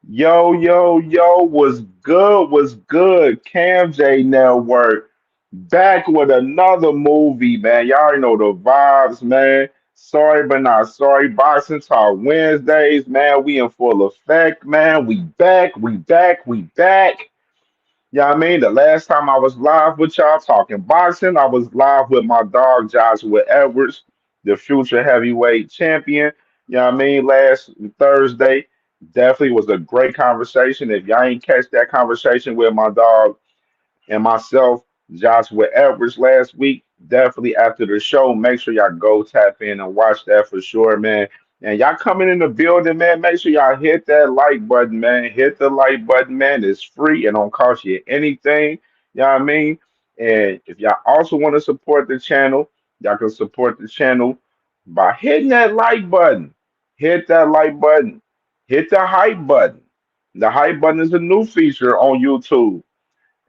Yo, yo, yo, was good? Was good? CamJNetwork back with another movie, man. Y'all already know the vibes, man. Sorry, but not sorry. Boxing Talk Wednesdays, man. We in full effect, man. We back, we back, we back. Yeah, I mean, the last time I was live with y'all talking boxing, I was live with my dog Joshua Edwards, the future heavyweight champion. Yeah, I mean, last Thursday definitely was a great conversation. If y'all ain't catch that conversation with my dog and myself, Joshua Edwards, last week. Definitely after the show, make sure y'all go tap in and watch that for sure, man. And y'all coming in the building, man. Make sure y'all hit that like button, man. Hit the like button, man. It's free and don't cost you anything. You know what I mean? And if y'all also want to support the channel, y'all can support the channel by hitting that like button. Hit that like button. Hit the hype button. The hype button is a new feature on YouTube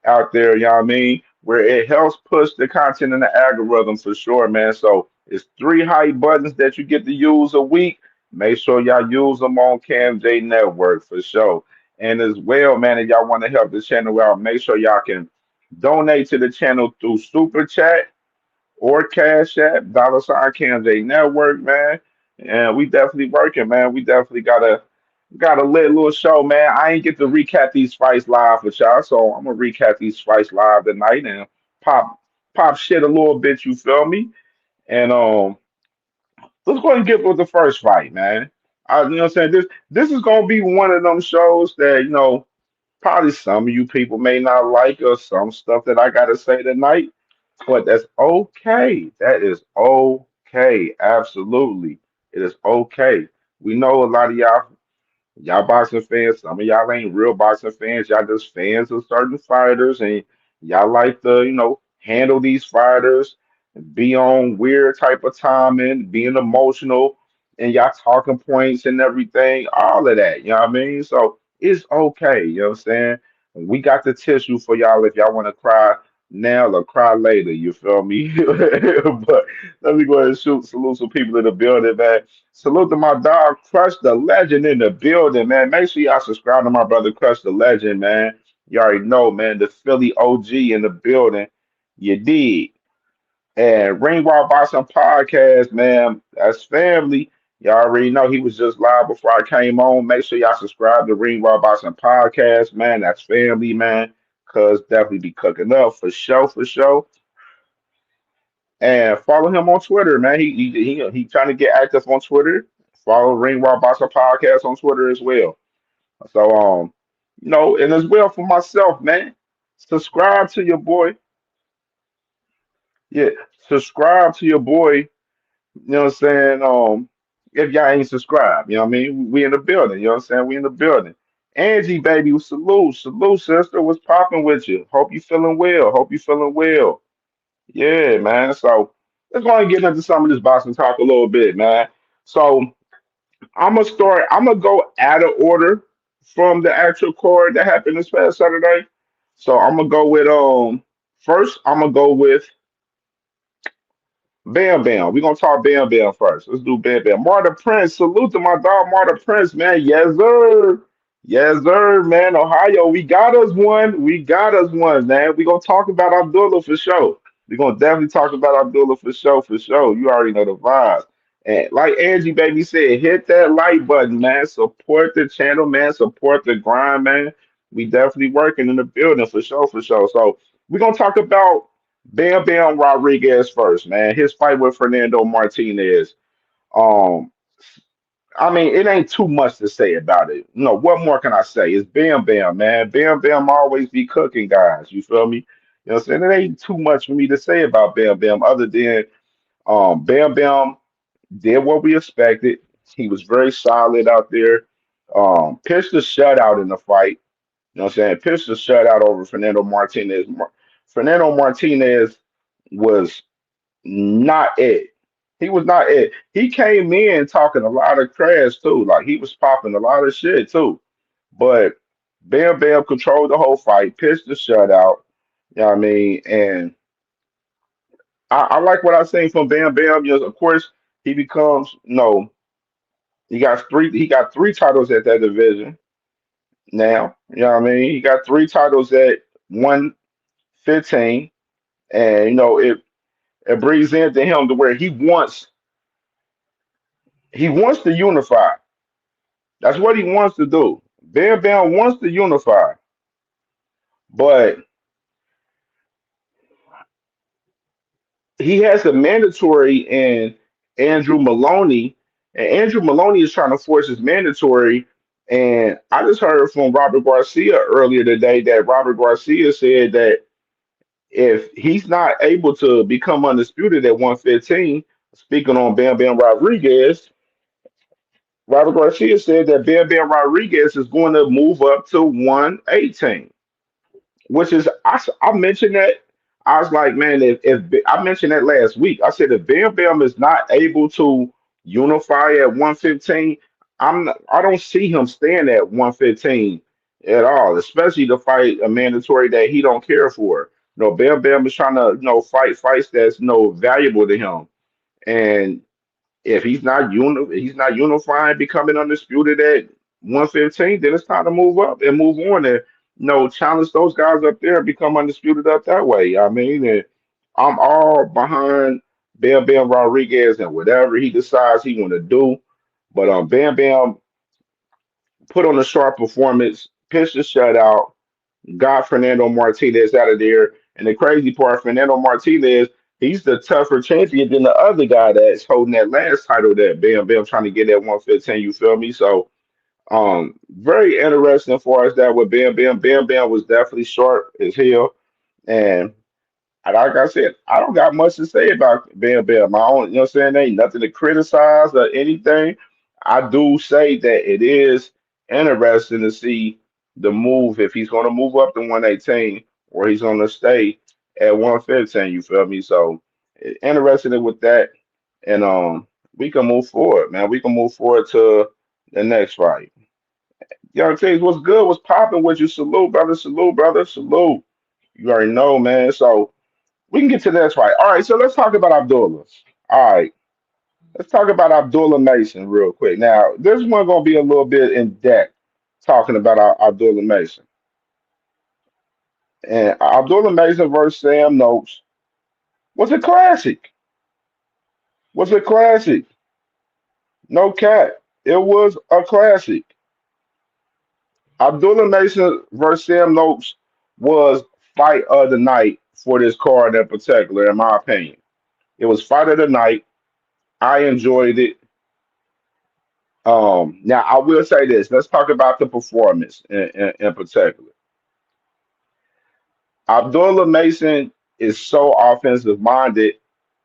out there, you know what I mean? Where it helps push the content in the algorithm for sure, man. So it's three hype buttons that you get to use a week. Make sure y'all use them on CamJ Network for sure. And as well, man, if y'all want to help the channel out, make sure y'all can donate to the channel through Super Chat or Cash App, dollar sign CamJ Network, man. And we definitely working, man. We definitely got a lit little show, man. I ain't get to recap these fights live with y'all, so I'm gonna recap these fights live tonight and pop pop shit a little bit. You feel me? And let's go and get with the first fight, man. You know what I'm saying? This is gonna be one of them shows that probably some of you people may not like or some stuff that I gotta say tonight, but that's okay. That is okay. Absolutely, it is okay. We know a lot of y'all boxing fans, some of y'all ain't real boxing fans. Y'all just fans of certain fighters, and y'all like to, handle these fighters, be on weird type of timing, being emotional, and y'all talking points and everything, all of that. You know what I mean? So it's okay. You know what I'm saying? We got the tissue for y'all if y'all want to cry now or cry later. You feel me? But let me go ahead and shoot salute some people in the building, man. Salute to my dog, Crush the Legend in the building, man. Make sure y'all subscribe to my brother, Crush the Legend, man. You already know, man. The Philly OG in the building. You did. And Ringwald Boxing Podcast, man. That's family. Y'all already know he was just live before I came on. Make sure y'all subscribe to Ringwald Boxing Podcast, man. That's family, man. Cuz definitely be cooking up for show, for show. And follow him on Twitter, man. He trying to get active on Twitter. Follow Ringwald Boxer Podcast on Twitter as well. So and as well for myself, man. Subscribe to your boy. Yeah, subscribe to your boy. You know what I'm saying? If y'all ain't subscribed, you know what I mean? We in the building, you know what I'm saying? We in the building. Angie, baby, salute, salute, sister. What's popping with you? Hope you feeling well. Hope you feeling well. Yeah, man. So let's go and get into some of this boxing talk a little bit, man. So I'm gonna start. I'm gonna go out of order from the actual card that happened this past Saturday. So I'm gonna go with first. I'm gonna go with Bam Bam. We're gonna talk Bam Bam first. Let's do Bam Bam. Marta Prince. Salute to my dog Marta Prince, man. Yes, sir. Yes, sir, man. Ohio, we got us one. We got us one, man. We're gonna talk about Abdullah for sure. We're gonna definitely talk about Abdullah for sure, for sure. You already know the vibes. And like Angie Baby said, hit that like button, man. Support the channel, man. Support the grind, man. We definitely working in the building for sure, for sure. So we're gonna talk about Bam Bam Rodriguez first, man. His fight with Fernando Martinez. Um, I mean, it ain't too much to say about it. No, what more can I say? It's Bam Bam, man. Bam Bam always be cooking, guys. You feel me? You know what I'm saying? It ain't too much for me to say about Bam Bam other than Bam Bam did what we expected. He was very solid out there. Pitched a shutout in the fight. You know what I'm saying? Pitched a shutout over Fernando Martinez. Fernando Martinez was not it. He was not it. He came in talking a lot of trash too. Like he was popping a lot of shit too. But Bam Bam controlled the whole fight, pitched the shutout. You know what I mean? And I like what I seen from Bam Bam. Yes, of course, he becomes he got three titles at that division. now. You know what I mean? He got three titles at 115, and it breathes into him to where he wants to unify. That's what he wants to do. Bam Bam wants to unify, but he has a mandatory in Andrew Maloney, and Andrew Maloney is trying to force his mandatory. And I just heard from Robert Garcia earlier today that Robert Garcia said that if he's not able to become undisputed at 115, speaking on Bam Bam Rodriguez, Robert Garcia said that Bam Bam Rodriguez is going to move up to 118. Which is I mentioned that. I was like, man, if I mentioned that last week, I said if Bam Bam is not able to unify at 115, I don't see him staying at 115 at all, especially to fight a mandatory that he don't care for. Bam Bam is trying to fight fights that's valuable to him, and if he's not unifying, becoming undisputed at 115, then it's time to move up and move on and challenge those guys up there and become undisputed up that way. I mean, and I'm all behind Bam Bam Rodriguez and whatever he decides he want to do. But Bam Bam put on a sharp performance, pitched a shutout, got Fernando Martinez out of there. And the crazy part, Fernando Martinez, he's the tougher champion than the other guy that's holding that last title that Bam Bam trying to get at 115. You feel me? So, very interesting as far as that with Bam Bam. Bam Bam was definitely sharp as hell. And like I said, I don't got much to say about Bam Bam. I don't, you know what I'm saying? Ain't nothing to criticize or anything. I do say that it is interesting to see the move if he's going to move up to 118 or he's going to stay at 115. You feel me? So interested with that, and we can move forward, man. We can move forward to the next fight. Young Things, what's good? What's popping with you? Salute, brother. Salute, brother. Salute. You already know, man. So we can get to the next fight. All right, so let's talk about Abdullah. All right, let's talk about Abdullah Mason real quick. Now, this one gonna be a little bit in depth talking about Abdullah Mason and Abdullah Mason versus Sam Noakes was a classic. Was a classic. No cat. It was a classic. Abdullah Mason versus Sam Noakes was fight of the night for this card in particular, in my opinion. It was fight of the night. I enjoyed it. Now I will say this. Let's talk about the performance in particular. Abdullah Mason is so offensive minded.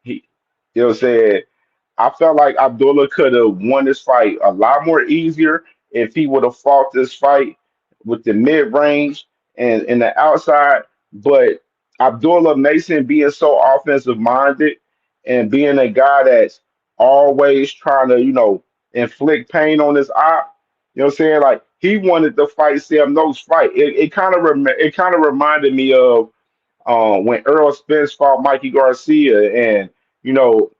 He, you know, what I'm saying I felt like Abdullah could have won this fight a lot more easier if he would have fought this fight with the mid range and the outside. But Abdullah Mason being so offensive minded and being a guy that's always trying to, inflict pain on his op, you know what I'm saying? Like he wanted to fight Sam Noakes fight. It kind of reminded me of when Earl Spence fought Mikey Garcia and you know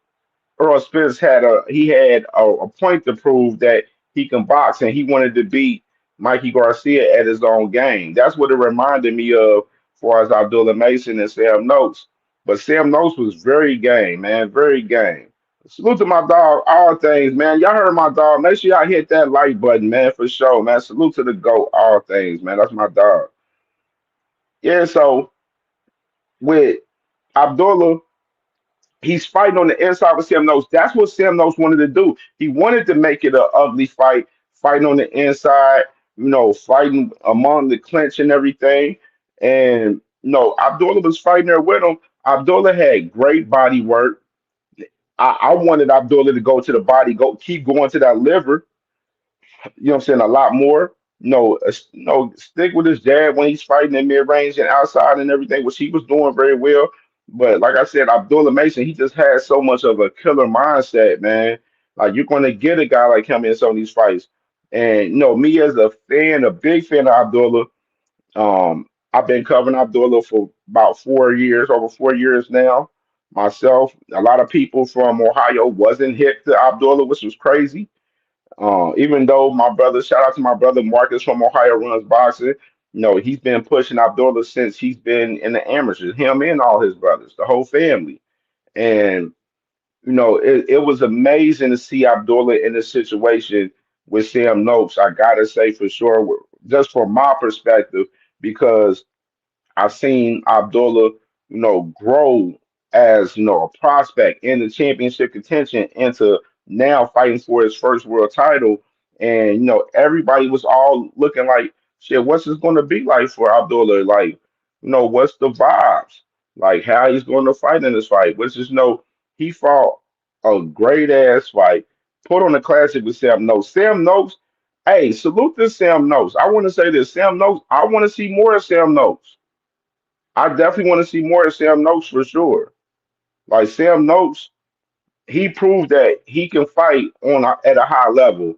Earl Spence had a point to prove that he can box, and he wanted to beat Mikey Garcia at his own game. That's what it reminded me of, as far as Abdullah Mason and Sam Noakes. But Sam Noakes was very game, man, very game. Salute to my dog, all things, man. Y'all heard my dog. Make sure y'all hit that like button, man, for sure, man. Salute to the GOAT, all things, man. That's my dog. Yeah, so with Abdullah, he's fighting on the inside with Sam Nose. That's what Sam Nose wanted to do. He wanted to make it an ugly fight, fighting on the inside, fighting among the clinch and everything. And Abdullah was fighting there with him. Abdullah had great body work. I wanted Abdullah to go to the body, keep going to that liver, what I'm saying, a lot more. Stick with his jab when he's fighting in mid range and outside and everything, which he was doing very well. But like I said, Abdullah Mason, he just has so much of a killer mindset, man. Like you're going to get a guy like him in some of these fights. And me as a fan, a big fan of Abdullah, I've been covering Abdullah for about 4 years, over 4 years now. Myself, a lot of people from Ohio wasn't hip to Abdullah, which was crazy. Even though my brother, shout out to my brother Marcus from Ohio runs boxing. He's been pushing Abdullah since he's been in the amateurs. Him and all his brothers, the whole family. And it was amazing to see Abdullah in this situation with Sam Noakes. I gotta say for sure, just from my perspective, because I've seen Abdullah, grow as, a prospect in the championship contention into now fighting for his first world title. And, everybody was all looking like, shit, what's this going to be like for Abdullah? Like, what's the vibes? Like, how he's going to fight in this fight? Which is, he fought a great ass fight, put on a classic with Sam Noakes. Sam Noakes, hey, salute this Sam Noakes. I want to say this Sam Noakes, I want to see more of Sam Noakes. I definitely want to see more of Sam Noakes for sure. Like Sam Noakes, he proved that he can fight at a high level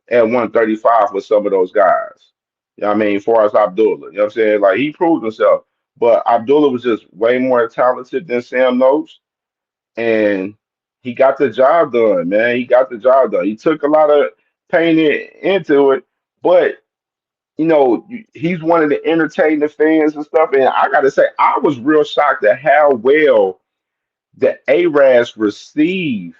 at 135 with some of those guys. You know what I mean? As far as Abdullah, you know what I'm saying? Like he proved himself. But Abdullah was just way more talented than Sam Noakes. And he got the job done, man. He got the job done. He took a lot of pain into it, but he's one of the entertaining fans and stuff. And I gotta say, I was real shocked at how well the Arabs received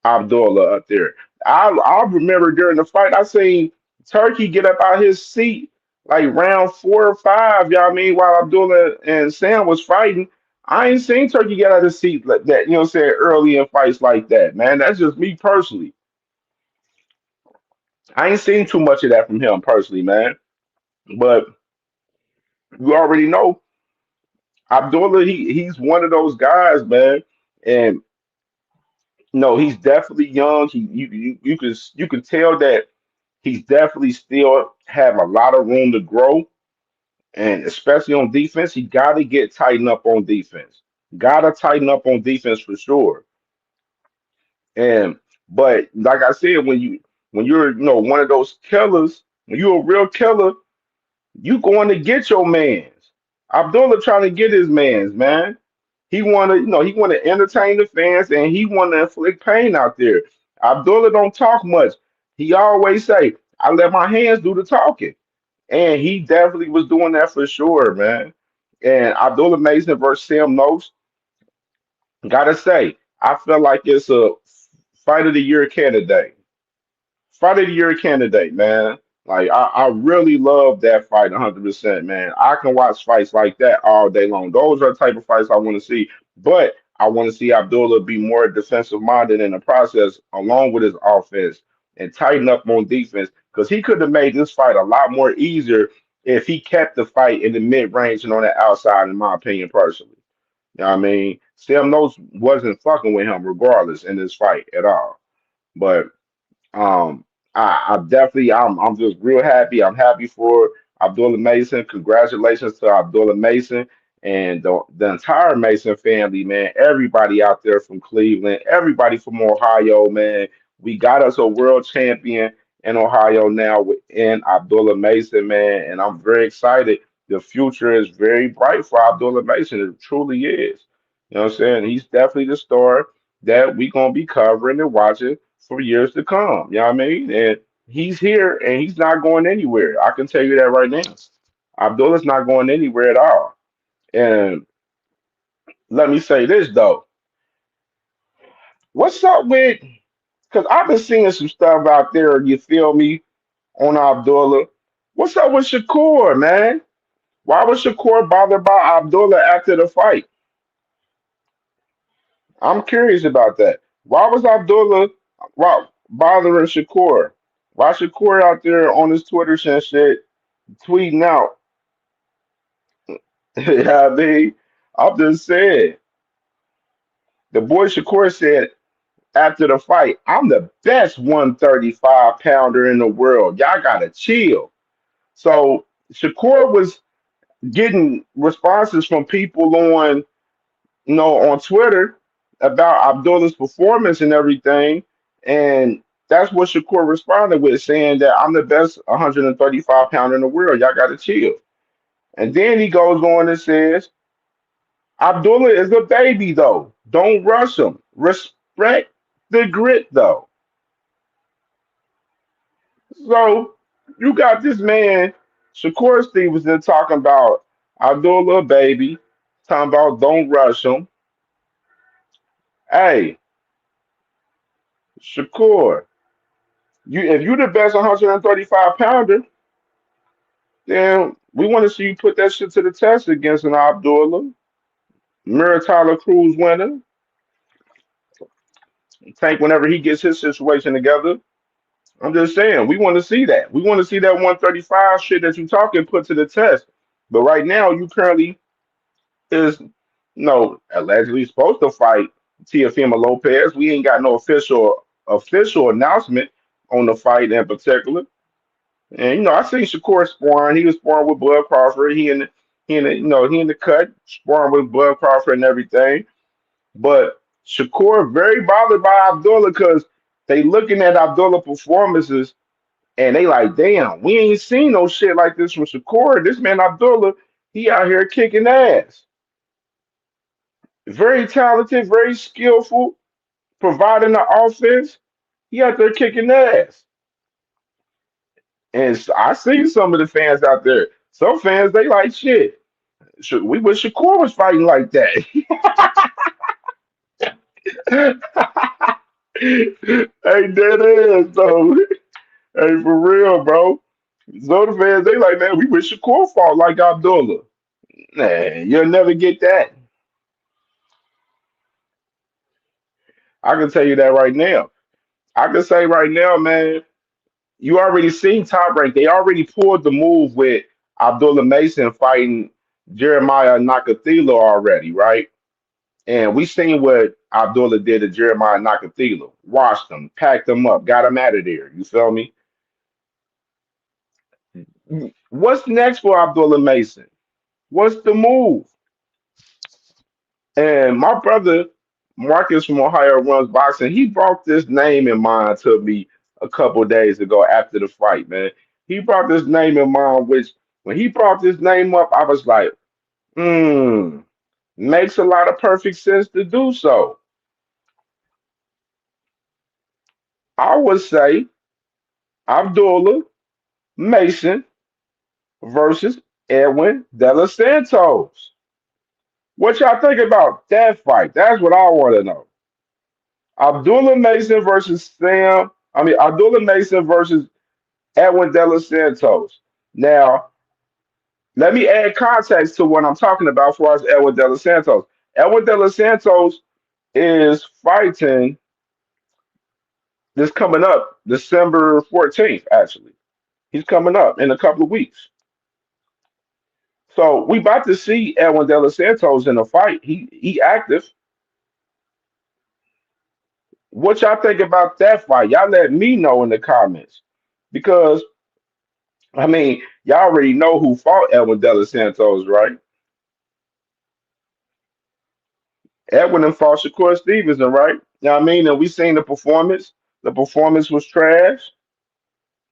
Abdullah up there. I remember during the fight, I seen Turkey get up out his seat like round 4 or 5. You know what I mean? While Abdullah and Sam was fighting, I ain't seen Turkey get out of his seat like that. You know what I'm saying? Early in fights like that, man. That's just me personally. I ain't seen too much of that from him personally, man. But you already know Abdullah, he's one of those guys, man. And no, he's definitely young. You can tell that he's definitely still have a lot of room to grow, and especially on defense, he got to get tightened up on defense. Got to tighten up on defense for sure. And but like I said, when you're one of those killers, when you're a real killer, you going to get your mans. Abdullah trying to get his mans, man. He want to entertain the fans and he want to inflict pain out there. Abdullah don't talk much. He always say, "I let my hands do the talking," and he definitely was doing that for sure, man. And Abdullah Mason versus Sam Noakes, gotta say, I feel like it's a fight of the year candidate. Fight of the year candidate, man. Like I really love that fight 100%, man. I can watch fights like that all day long. Those are the type of fights I want to see. But I want to see Abdullah be more defensive minded in the process, along with his offense, and tighten up on defense. Because he could have made this fight a lot more easier if he kept the fight in the mid range and on the outside, in my opinion, personally. You know what I mean? Sam Nose wasn't fucking with him regardless in this fight at all. But I definitely, I'm just real happy. I'm happy for Abdullah Mason. Congratulations to Abdullah Mason and the entire Mason family, man. Everybody out there from Cleveland, everybody from Ohio, man. We got us a world champion in Ohio now in Abdullah Mason, man. And I'm very excited. The future is very bright for Abdullah Mason. It truly is. You know what I'm saying? He's definitely the star that we gonna be covering and watching for years to come. You know what I mean? And he's here and he's not going anywhere. I can tell you that right now. Abdullah's not going anywhere at all. And let me say this though. What's up with because I've been seeing some stuff out there, you feel me, on Abdullah. What's up with Shakur, man? Why was Shakur bothered by Abdullah after the fight? I'm curious about that. Why was Abdullah bothering Shakur? Why Shakur out there on his Twitter and shit tweeting out? Yeah, I mean, I'm just saying. The boy Shakur said after the fight, "I'm the best 135 pounder in the world. Y'all gotta chill." So Shakur was getting responses from people on Twitter about Abdullah's performance and everything, and that's what Shakur responded with, saying that I'm the best 135 pounder in the world. Y'all gotta chill. And then he goes on and says, Abdullah is a baby though. Don't rush him. Respect the grit though. So you got this man, Shakur Stevenson, talking about Abdullah baby, talking about don't rush him. Hey, Shakur, you if you the best 135 pounder, then we want to see you put that shit to the test against an Abdullah, Mira Tyler Cruz winner, Tank whenever he gets his situation together. I'm just saying, we want to see that. We want to see that 135 shit that you talking put to the test. But right now, you currently is no allegedly supposed to fight Teofimo Lopez. We ain't got no official announcement on the fight in particular. And I seen Shakur sparring. He was sparring with Bud Crawford. He in the cut sparring with Bud Crawford and everything. But Shakur very bothered by Abdullah because they looking at Abdullah performances and they like, damn, we ain't seen no shit like this from Shakur. This man Abdullah, he out here kicking ass. Very talented, very skillful, providing the offense. He out there kicking ass. And I see some of the fans out there. Some fans they like shit. We wish Shakur was fighting like that. Hey, that is though. Hey, for real, bro. So the fans they like, man, we wish Shakur fought like Abdullah. Nah, you'll never get that. I can tell you that right now. I can say right now, man, you already seen Top Rank. They already pulled the move with Abdullah Mason fighting Jeremiah Nakathila already, right? And we seen what Abdullah did to Jeremiah Nakathila. Washed him, packed him up, got him out of there. You feel me? What's next for Abdullah Mason? What's the move? And my brother Marcus from Ohio runs boxing. He brought this name in mind to me a couple days ago after the fight, man. He brought this name in mind, which when he brought this name up, I was like, hmm, makes a lot of perfect sense to do so. I would say Abdullah Mason versus Edwin De Los Santos. What y'all think about that fight? That's what I want to know. Abdullah Mason versus Abdullah Mason versus Edwin De Los Santos. Now, let me add context to what I'm talking about as far as Edwin De Los Santos. Edwin De Los Santos is fighting this coming up December 14th, actually. He's coming up in a couple of weeks. So we about to see Edwin De Los Santos in a fight. He active. What y'all think about that fight? Y'all let me know in the comments. Because y'all already know who fought Edwin De Los Santos, right? Edwin and fought Shakur Stevenson, right? You know what I mean? And we seen the performance. The performance was trash.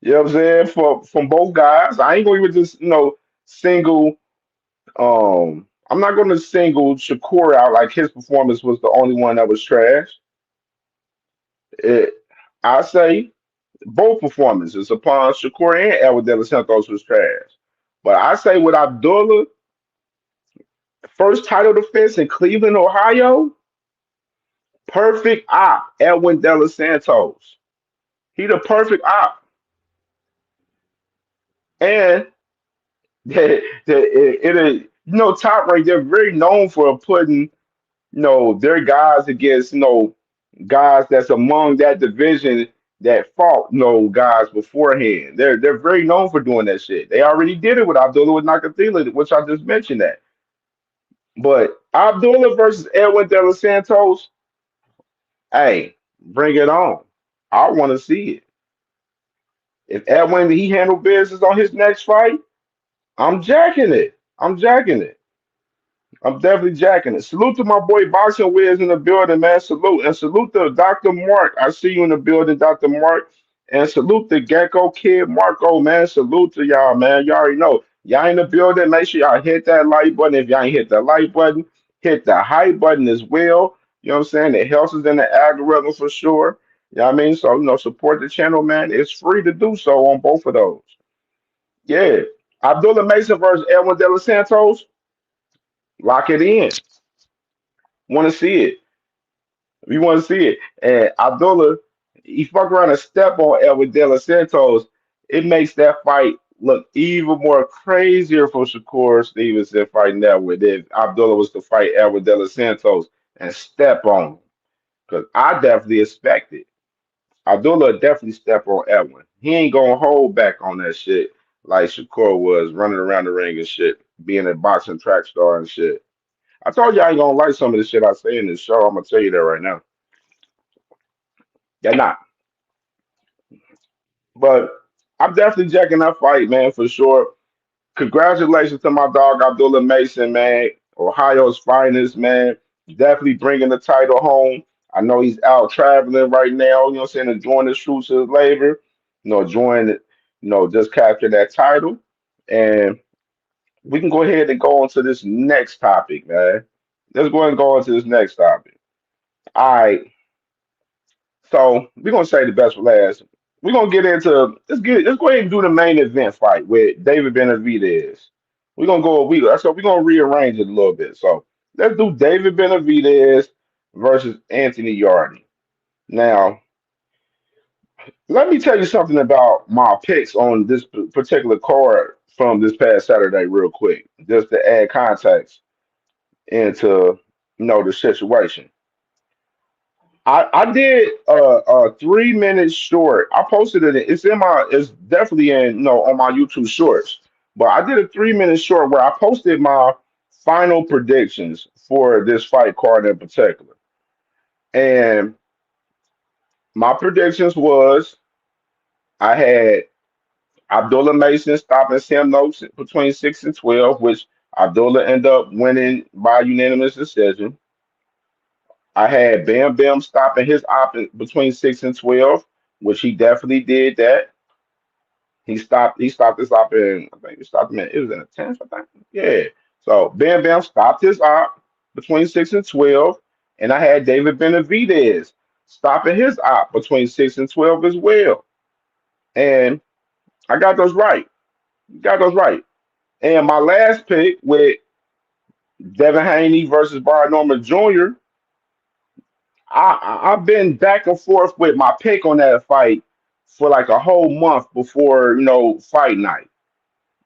You know what I'm saying? From both guys. I ain't gonna even just, single I'm not gonna single Shakur out like his performance was the only one that was trash. It, I say both performances upon Shakur and Edwin De Los Santos was trash. But I say with Abdullah, first title defense in Cleveland, Ohio, perfect op, Edwin De Los Santos. He the perfect op. And Top Rank, they're very known for putting, their guys against, guys that's among that division that fought, guys beforehand. They're very known for doing that shit. They already did it with Abdullah with Nakathila, which I just mentioned that. But Abdullah versus Edwin De Los Santos, hey, bring it on. I want to see it. If Edwin he handled business on his next fight, I'm jacking it. I'm jacking it. I'm definitely jacking it. Salute to my boy Boxing Wiz in the building, man. Salute. And salute to Dr. Mark. I see you in the building, Dr. Mark. And salute to Gecko Kid Marco, man. Salute to y'all, man. Y'all already know. Y'all in the building. Make sure y'all hit that like button. If y'all ain't hit that like button, hit the hype button as well. You know what I'm saying? It helps us in the algorithm for sure. You know what I mean? So, support the channel, man. It's free to do so on both of those. Yeah. Abdullah Mason versus Edwin De Los Santos. Lock it in. Want to see it. We want to see it. And Abdullah, he fuck around and step on Edwin De Los Santos. It makes that fight look even more crazier for Shakur Stevenson fighting that with if Abdullah was to fight Edwin De Los Santos and step on him. Because I definitely expect it. Abdullah definitely step on Edwin. He ain't gonna hold back on that shit like Shakur was running around the ring and shit, being a boxing track star and shit. I told you I ain't gonna like some of the shit I say in this show. I'm gonna tell you that right now. Yeah, not. But I'm definitely checking that fight, man, for sure. Congratulations to my dog Abdullah Mason, man. Ohio's finest, man. Definitely bringing the title home. I know he's out traveling right now, what I'm saying, enjoying the fruits of his labor, enjoying it, just capture that title. And we can go ahead and go on to this next topic, man. Let's go ahead and go on to this next topic. All right. So we're gonna say the best for last. We're gonna get into let's go ahead and do the main event fight with David Benavidez. We're gonna go so we're gonna rearrange it a little bit. So let's do David Benavidez versus Anthony Yarde. Now, let me tell you something about my picks on this particular card from this past Saturday, real quick, just to add context into the situation. I did a 3 minute short. I posted it. It's definitely in on my YouTube shorts. But I did a 3 minute short where I posted my final predictions for this fight card in particular. And my predictions was I had Abdullah Mason stopping Sam Noakes between 6 and 12, which Abdullah ended up winning by unanimous decision. I had Bam Bam stopping his op between 6 and 12, which he definitely did that. He stopped this op in I think he stopped him in it was in the 10th, I think. Yeah. So Bam Bam stopped his op between 6 and 12. And I had David Benavidez stopping his op between 6 and 12 as well. And I got those right. Got those right. And my last pick with Devin Haney versus Brian Norman Jr. I've been back and forth with my pick on that fight for like a whole month before fight night,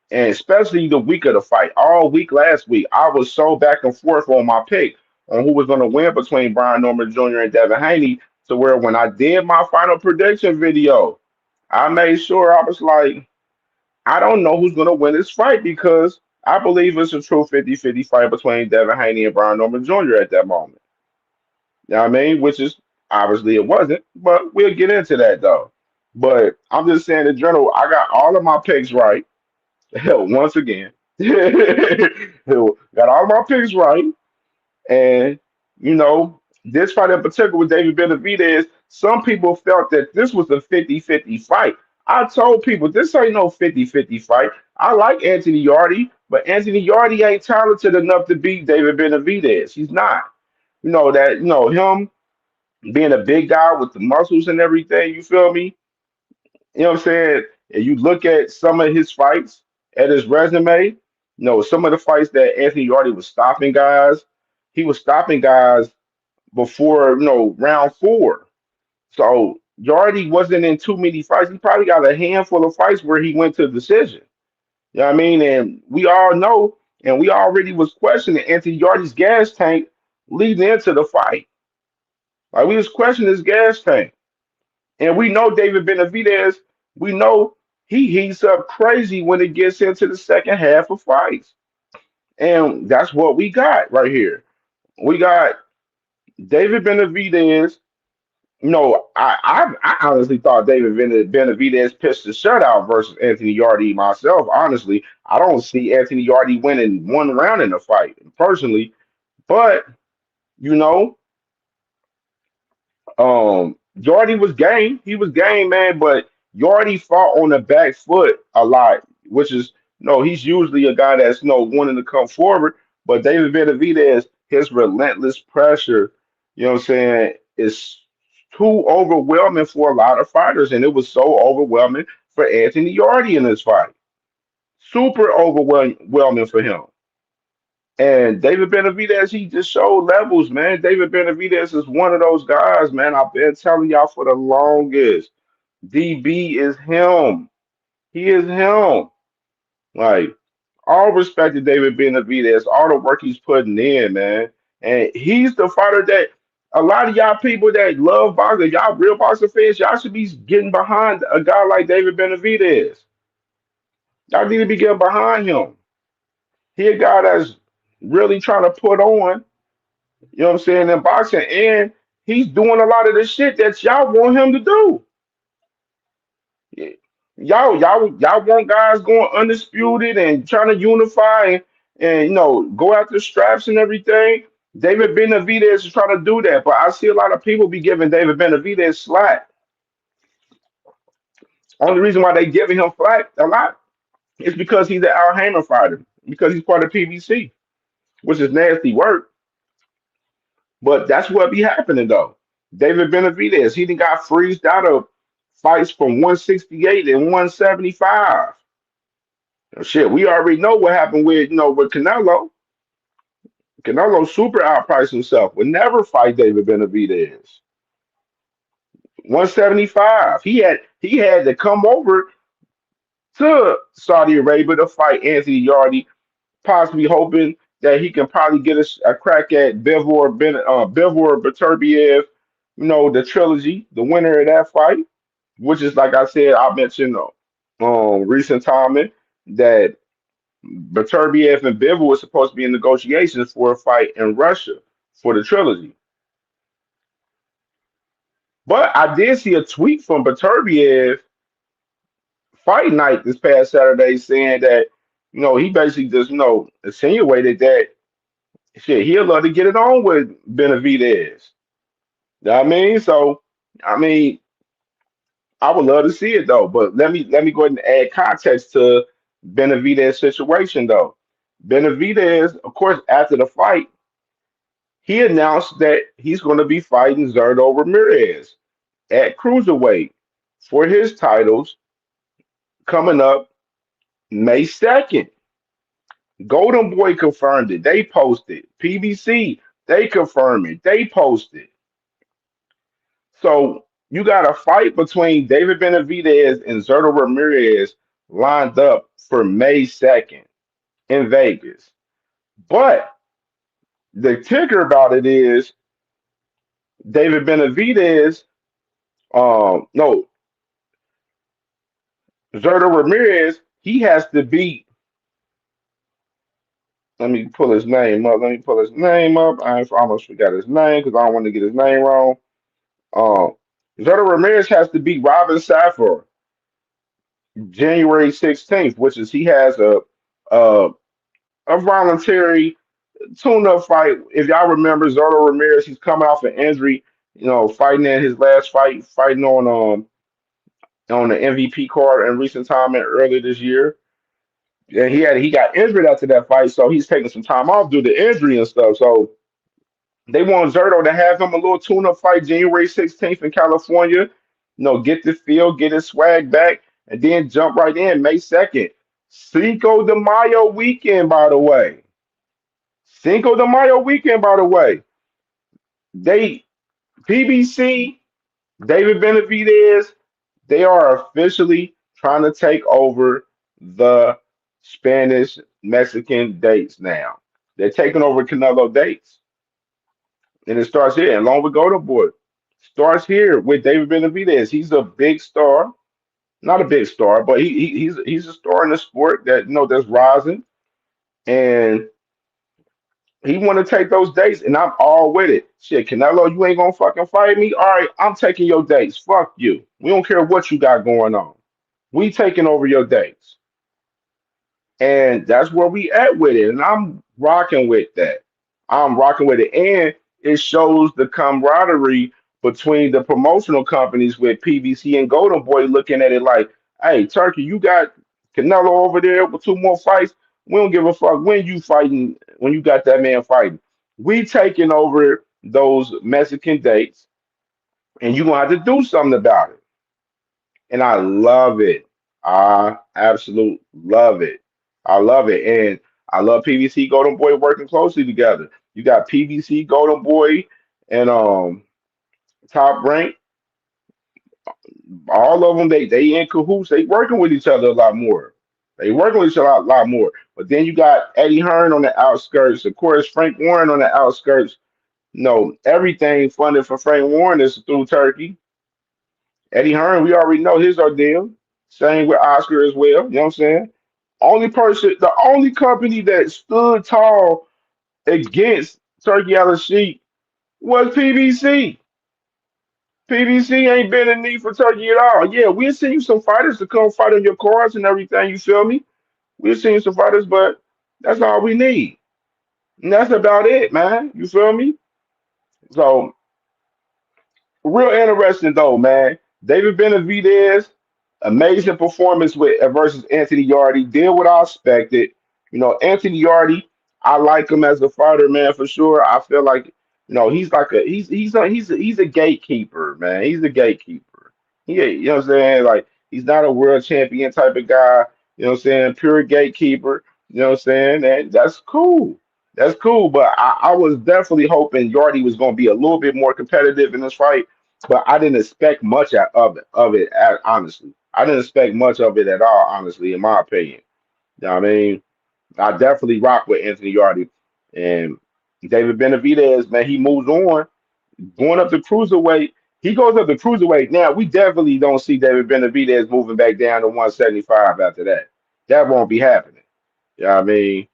and especially the week of the fight. All week last week, I was so back and forth on my pick on who was going to win between Brian Norman Jr. and Devin Haney, to where when I did my final prediction video, I made sure I was like, I don't know who's going to win this fight because I believe it's a true 50-50 fight between Devin Haney and Brian Norman Jr. at that moment. You know what I mean? Which is obviously it wasn't, but we'll get into that though. But I'm just saying in general, I got all of my picks right. Hell, once again. Got all my picks right. And this fight in particular with David Benavidez, some people felt that this was a 50-50 fight. I told people this ain't no 50-50 fight. I like Anthony Yarde, but Anthony Yarde ain't talented enough to beat David Benavidez. He's not. Him being a big guy with the muscles and everything, you feel me? You know what I'm saying? And you look at some of his fights, at his resume, some of the fights that Anthony Yarde was stopping guys, he was stopping guys before, round four. So Yarde wasn't in too many fights. He probably got a handful of fights where he went to decision. You know what I mean? And we all know, and we already was questioning Anthony Yarde's gas tank leading into the fight. Like we was questioning his gas tank. And we know David Benavidez, we know he heats up crazy when it gets into the second half of fights. And that's what we got right here. We got David Benavidez. I honestly thought David Benavidez pitched a shutout versus Anthony Yarde myself. Honestly, I don't see Anthony Yarde winning one round in the fight, personally. But, you know, Yarde was game. He was game, man, but Yarde fought on the back foot a lot, which is no, he's usually a guy that's wanting to come forward. But David Benavidez, his relentless pressure, you know what I'm saying, is too overwhelming for a lot of fighters, and it was so overwhelming for Anthony Yardy in this fight. Super overwhelming for him. And David Benavidez, he just showed levels, man. David Benavidez is one of those guys, man. I've been telling y'all for the longest. DB is him. He is him. Like, all respect to David Benavidez, all the work he's putting in, man. And he's the fighter that a lot of y'all people that love boxing, y'all real boxing fans, y'all should be getting behind a guy like David Benavidez. Y'all need to be getting behind him. He a guy that's really trying to put on, you know what I'm saying, in boxing, and he's doing a lot of the shit that y'all want him to do. Yeah. Y'all want guys going undisputed and trying to unify and go after straps and everything. David Benavidez is trying to do that, but I see a lot of people be giving David Benavidez slack. Only reason why they giving him slack a lot is because he's an Al Haymon fighter, because he's part of PBC, which is nasty work. But that's what be happening though. David Benavidez, he done got freezed out of fights from 168 and 175. Shit, we already know what happened with Canelo. Canelo super outpriced himself. Would never fight David Benavidez. 175. He had to come over to Saudi Arabia to fight Anthony Yardy, possibly hoping that he can probably get a crack at Bivor Beterbiev, the trilogy, the winner of that fight, which is like I said, I mentioned recent timing that Beterbiev and Bivol was supposed to be in negotiations for a fight in Russia for the trilogy. But I did see a tweet from Beterbiev fight night this past Saturday saying that, he basically just, insinuated that shit, he'd love to get it on with Benavidez. You know what I mean? So, I mean, I would love to see it though. But let me go ahead and add context to Benavidez situation though. Benavidez, of course, after the fight, he announced that he's going to be fighting Zerto Ramirez at cruiserweight for his titles coming up May 2nd. Golden Boy confirmed it. They posted. PBC, they confirmed it. They posted. So you got a fight between David Benavidez and Zerto Ramirez lined up for May 2nd in Vegas. But the kicker about it is David Benavidez, no, Zerto Ramirez, he has to beat. Let me pull his name up. Let me pull his name up. I almost forgot his name because I don't want to get his name wrong. Um, Zerto Ramirez has to beat Robin Safar January 16th, which is he has a, a voluntary tune-up fight. If y'all remember, Zerto Ramirez, he's coming off an injury, fighting in his last fight, fighting on the MVP card in recent time and earlier this year. And he got injured after that fight, so he's taking some time off due to injury and stuff. So they want Zerto to have him a little tune-up fight January 16th in California. Get the feel, get his swag back, and then jump right in May 2nd. Cinco de Mayo weekend, by the way. Cinco de Mayo weekend, by the way. They PBC, David Benavidez, they are officially trying to take over the Spanish Mexican dates now. They're taking over Canelo dates. And it starts here. And along with Golden Boy, starts here with David Benavidez. He's a big star, not a big star, but he's a star in the sport that that's rising, and he want to take those dates, and I'm all with it. Shit, Canelo, you ain't gonna fucking fight me. All right, I'm taking your dates. Fuck you. We don't care what you got going on. We taking over your dates. And that's where we at with it. And I'm rocking with that. I'm rocking with it. And it shows the camaraderie between the promotional companies with PVC and Golden Boy looking at it like, hey, Turkey, you got Canelo over there with two more fights. We don't give a fuck when you fighting, when you got that man fighting. We taking over those Mexican dates and you're gonna have to do something about it. And I love it. I absolutely love it. I love it. And I love PVC Golden Boy working closely together. You got PVC Golden Boy and Top Rank. All of them, they in cahoots. They working with each other a lot more. They working with each other a lot more. But then you got Eddie Hearn on the outskirts. Of course, Frank Warren on the outskirts. No, everything funded for Frank Warren is through Turkey. Eddie Hearn, we already know his ordeal. Same with Oscar as well. You know what I'm saying? The only company that stood tall against Turkey Al Sheik was PBC. PBC ain't been in need for Turkey at all. Yeah, we'll send you some fighters to come fight on your cards and everything. You feel me? We'll send you some fighters, but that's all we need. And that's about it, man. You feel me? So real interesting though, man. David Benavidez, amazing performance with versus Anthony Yardy. Did what I expected. You know, Anthony Yardy, I like him as a fighter, man, for sure. I feel like, he's like he's a gatekeeper, man. He's a gatekeeper. You know what I'm saying? Like he's not a world champion type of guy. You know what I'm saying? Pure gatekeeper. You know what I'm saying? And that's cool. That's cool. But I was definitely hoping Yardy was going to be a little bit more competitive in this fight, but I didn't expect much honestly. I didn't expect much of it at all, honestly, in my opinion. You know what I mean? I definitely rock with Anthony Yardy and David Benavidez, man, he moves on, going up to cruiserweight. He goes up to cruiserweight. Now, we definitely don't see David Benavidez moving back down to 175 after that. That won't be happening. You know what I mean?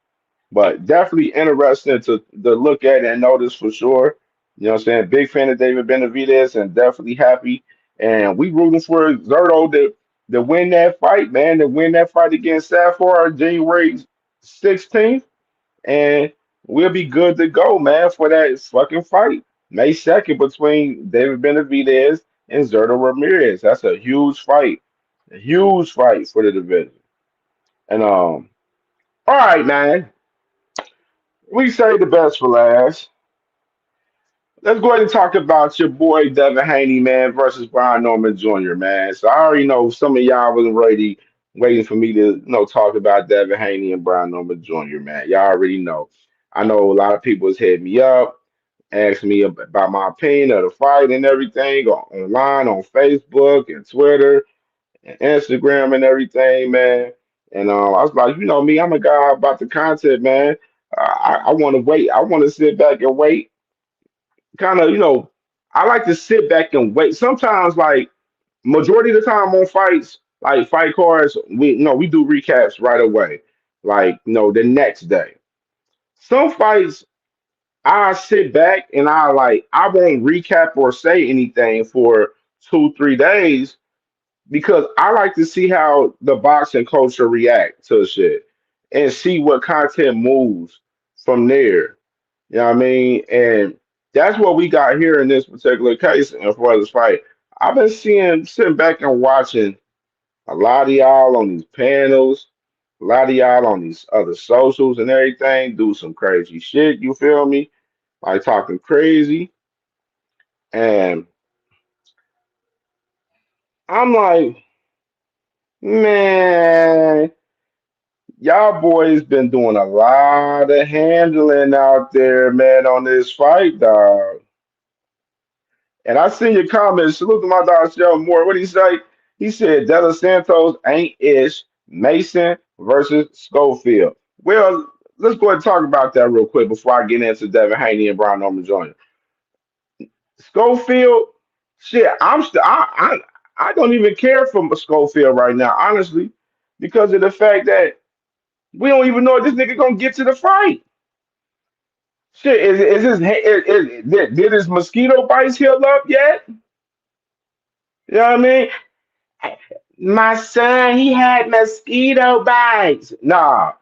But definitely interesting to look at and notice for sure. You know what I'm saying? Big fan of David Benavidez and definitely happy. And we rooting for Zerto to win that fight, man, to win that fight against Safar January 16th. And we'll be good to go, man, for that fucking fight. May 2nd between David Benavidez and Zerto Ramirez. That's a huge fight. A huge fight for the division. And all right, man. We say the best for last. Let's go ahead and talk about your boy Devin Haney, man, versus Brian Norman Jr., man. So I already know some of y'all wasn't ready, waiting for me to, talk about Devin Haney and Brian Norman Jr., man. Y'all already know. I know a lot of people has hit me up, asked me about my opinion of the fight and everything online on Facebook and Twitter and Instagram and everything, man. And I was like, me, I'm a guy about the content, man. I want to wait. I want to sit back and wait kind of, I like to sit back and wait. Sometimes, like majority of the time on fights, like fight cards, we do recaps right away, like the next day. Some fights, I sit back and I won't recap or say anything for 2 3 days because I like to see how the boxing culture react to shit and see what content moves from there. You know what I mean? And that's what we got here in this particular case and for this fight. I've been sitting back and watching a lot of y'all on these panels, a lot of y'all on these other socials and everything do some crazy shit. You feel me? Like talking crazy. And I'm like, man, y'all boys been doing a lot of handling out there, man, on this fight, dog. And I seen your comments. Salute to my dog, Cheryl Moore. What did he say? He said De Los Santos ain't ish. Mason versus Schofield. Well, let's go ahead and talk about that real quick before I get into Devin Haney and Brian Norman Jr. Schofield, shit, I don't even care for Schofield right now, honestly, because of the fact that we don't even know if this nigga gonna get to the fight. Shit, is his did his mosquito bites heal up yet? You know what I mean? My son, he had mosquito bites. Nah,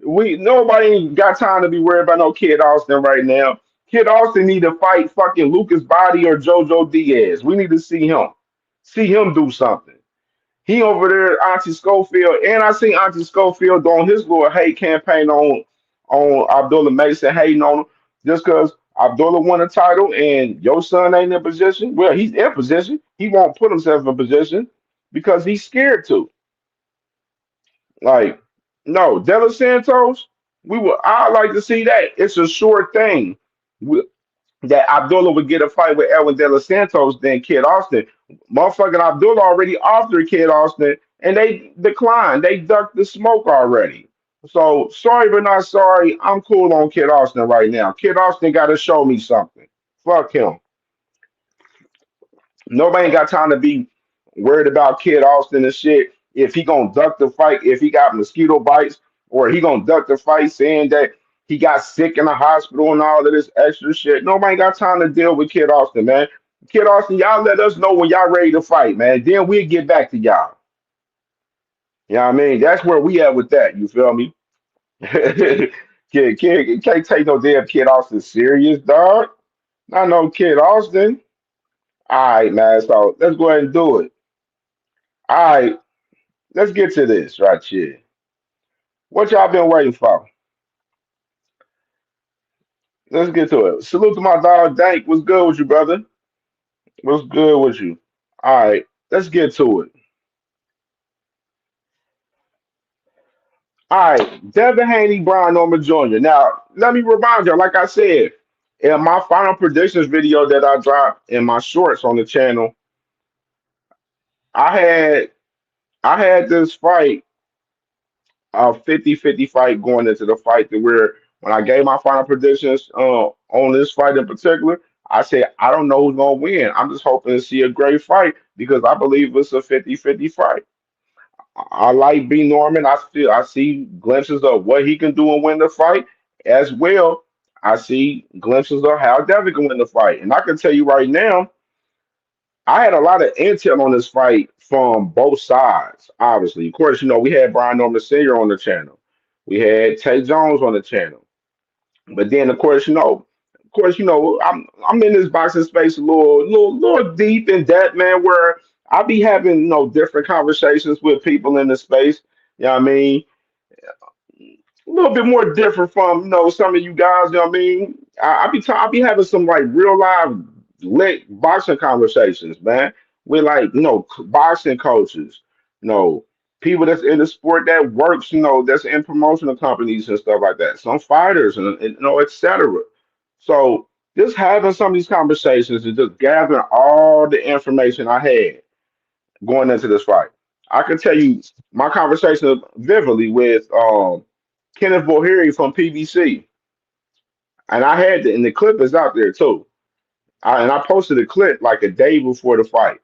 we nobody ain't got time to be worried about no Kid Austin right now. Kid Austin need to fight fucking Lucas Body or JoJo Diaz. We need to see him do something. He over there, Auntie Schofield, and I seen Auntie Schofield on his little hate campaign on Abdullah Mason hating on him just because Abdullah won a title and your son ain't in position. Well, he's in position. He won't put himself in position because he's scared to. Like, no, De Los Santos, I like to see that. It's a sure thing. That Abdullah would get a fight with Elwin De Los Santos than Kid Austin. Motherfucking Abdullah already offered Kid Austin and they declined. They ducked the smoke already. So sorry but not sorry. I'm cool on Kid Austin right now. Kid Austin got to show me something. Fuck him. Nobody ain't got time to be worried about Kid Austin and shit. If he gonna duck the fight, if he got mosquito bites, or he gonna duck the fight saying that he got sick in the hospital and all of this extra shit. Nobody got time to deal with Kid Austin, man. Kid Austin, y'all let us know when y'all ready to fight, man. Then we'll get back to y'all. You know what I mean? That's where we at with that. You feel me? Can't take no damn Kid Austin serious, dog. Not no Kid Austin. All right, man. So let's go ahead and do it. All right, let's get to this right here. What y'all been waiting for? Let's get to it. Salute to my dog Dank. What's good with you, brother? What's good with you? All right, let's get to it. All right, Devin Haney, Brian Norman Jr. Now, let me remind you, like I said, in my final predictions video that I dropped in my shorts on the channel, I had I had this fight, a 50-50 fight going into the fight to where when I gave my final predictions on this fight in particular, I said I don't know who's gonna win. I'm just hoping to see a great fight because I believe it's a 50-50 fight. I like B Norman. I see glimpses of what he can do and win the fight as well. I see glimpses of how Devin can win the fight. And I can tell you right now, I had a lot of intel on this fight from both sides. Obviously, of course, we had Brian Norman Sr. on the channel. We had Tay Jones on the channel. But then, I'm in this boxing space a little deep in that, man. Where I be having different conversations with people in the space. You know what I mean? A little bit more different from some of you guys. You know what I mean? I be having some like real live lit boxing conversations, man, with like boxing coaches, you know, people that's in the sport that works, that's in promotional companies and stuff like that. Some fighters and etc. So just having some of these conversations and just gathering all the information I had going into this fight. I can tell you my conversation vividly with Kenneth Bohiri from PBC, and I had and the clip is out there too. And I posted a clip like a day before the fight.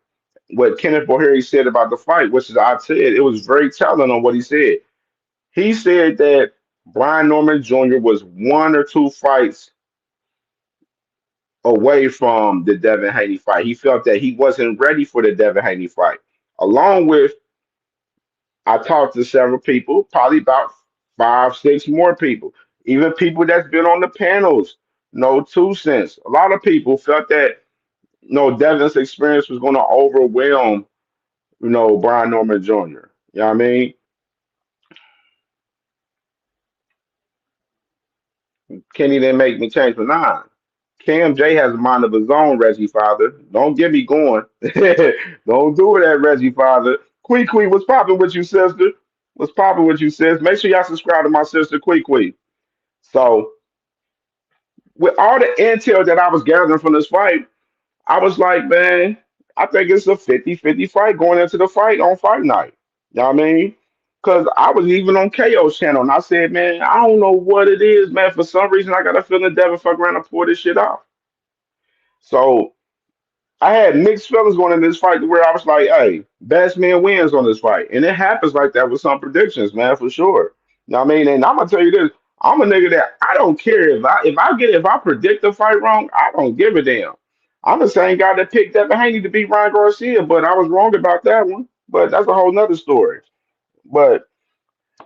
What Kenneth Bohiri said about the fight, which is I said it was very telling on what he said. He said that Brian Norman Jr. was one or two fights away from the Devin Haney fight. He felt that he wasn't ready for the Devin Haney fight. Along with I talked to several people, probably about five, six more people, even people that's been on the panels. No 2 cents. A lot of people felt that Devin's experience was going to overwhelm Brian Norman Jr. You know what I mean? Kenny didn't make me change my mind. Cam J has a mind of his own, Reggie Father. Don't get me going. Don't do it at Reggie Father. Quee, what's popping with you, sister? What's popping with you, sis? Make sure y'all subscribe to my sister, Quee. So with all the intel that I was gathering from this fight, I was like, man, I think it's a 50-50 fight going into the fight on fight night. You know what I mean? Because I was even on KO's channel and I said, man, I don't know what it is, man. For some reason, I got a feeling Devin fuck around and pull this shit off. So I had mixed feelings going in this fight to where I was like, hey, best man wins on this fight. And it happens like that with some predictions, man, for sure. You know what I mean? And I'm gonna tell you this, I'm a nigga that I don't care if I predict the fight wrong, I don't give a damn. I'm the same guy that picked Devin Haney to beat Ryan Garcia, but I was wrong about that one. But that's a whole nother story. But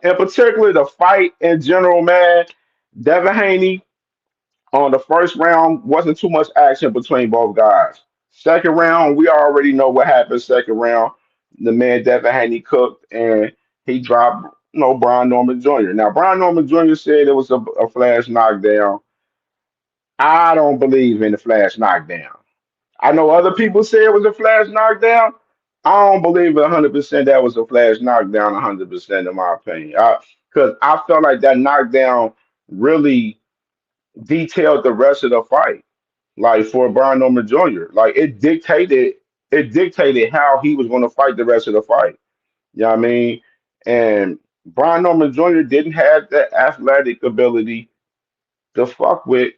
in particular, the fight in general, man, Devin Haney on the first round wasn't too much action between both guys. Second round, we already know what happened. Second round, the man Devin Haney cooked and he dropped Brian Norman Jr. Now Brian Norman Jr. said it was a flash knockdown. I don't believe in the flash knockdown. I know other people say it was a flash knockdown. I don't believe 100% that was a flash knockdown. 100% in my opinion, because I felt like that knockdown really detailed the rest of the fight. Like for Brian Norman Jr., like it dictated how he was going to fight the rest of the fight. You know what I mean? And Brian Norman Jr. didn't have the athletic ability to fuck with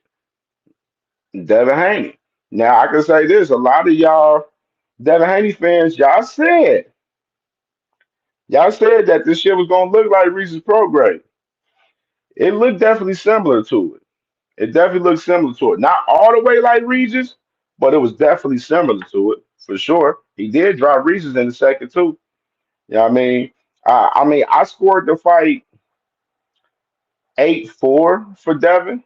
Devin Haney. Now I can say this: a lot of y'all Devin Haney fans, y'all said that this shit was gonna look like Reese's Prograde. It looked definitely similar to it. It definitely looked similar to it. Not all the way like Regis, but it was definitely similar to it for sure. He did drop Regis in the second too. You know what I mean? I scored the fight 8-4 for Devin.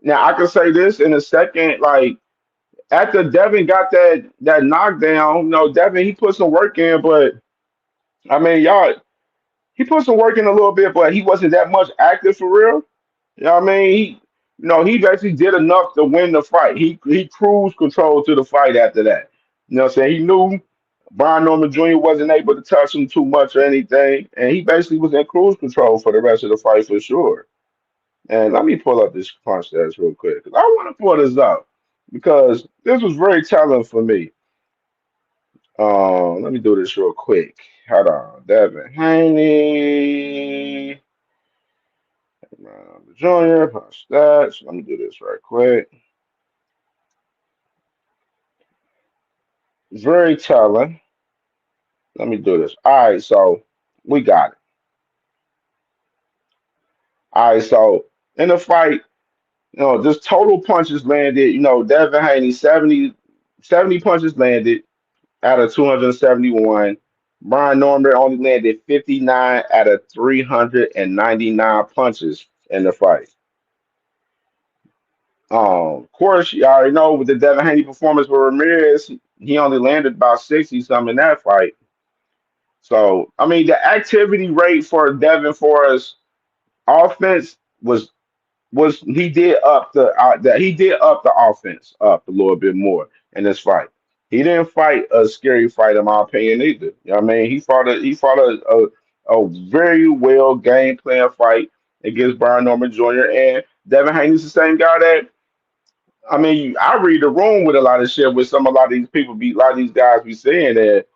Now I can say this in a second, like after Devin got that knockdown, Devin he put some work in, but I mean y'all he put some work in a little bit, but he wasn't that much active for real. You know what I mean? He basically did enough to win the fight. He cruised control to the fight after that. You know what I'm saying? He knew Brian Norman Jr. wasn't able to touch him too much or anything, and he basically was in cruise control for the rest of the fight for sure. And let me pull up this punch test real quick, 'cause I want to pull this up because this was very telling for me. Let me do this real quick. Hold on, Devin Haney, Jr. Punch stats. Let me do this right quick. Very telling. Let me do this. All right, so we got it. All right, so in the fight, just total punches landed. Devin Haney 70 punches landed out of 271. Brian Norman only landed 59 out of 399 punches in the fight. Of course, you already know with the Devin Haney performance with Ramirez, he only landed about 60 something in that fight. So, I mean, the activity rate for Devin Forrest offense was he did up the offense up a little bit more in this fight. He didn't fight a scary fight in my opinion either. You know what I mean? He fought a very well game plan fight against Brian Norman Jr. and Devin Haney's the same guy that I mean I read the room with a lot of shit with a lot of these people be a lot of these guys be saying that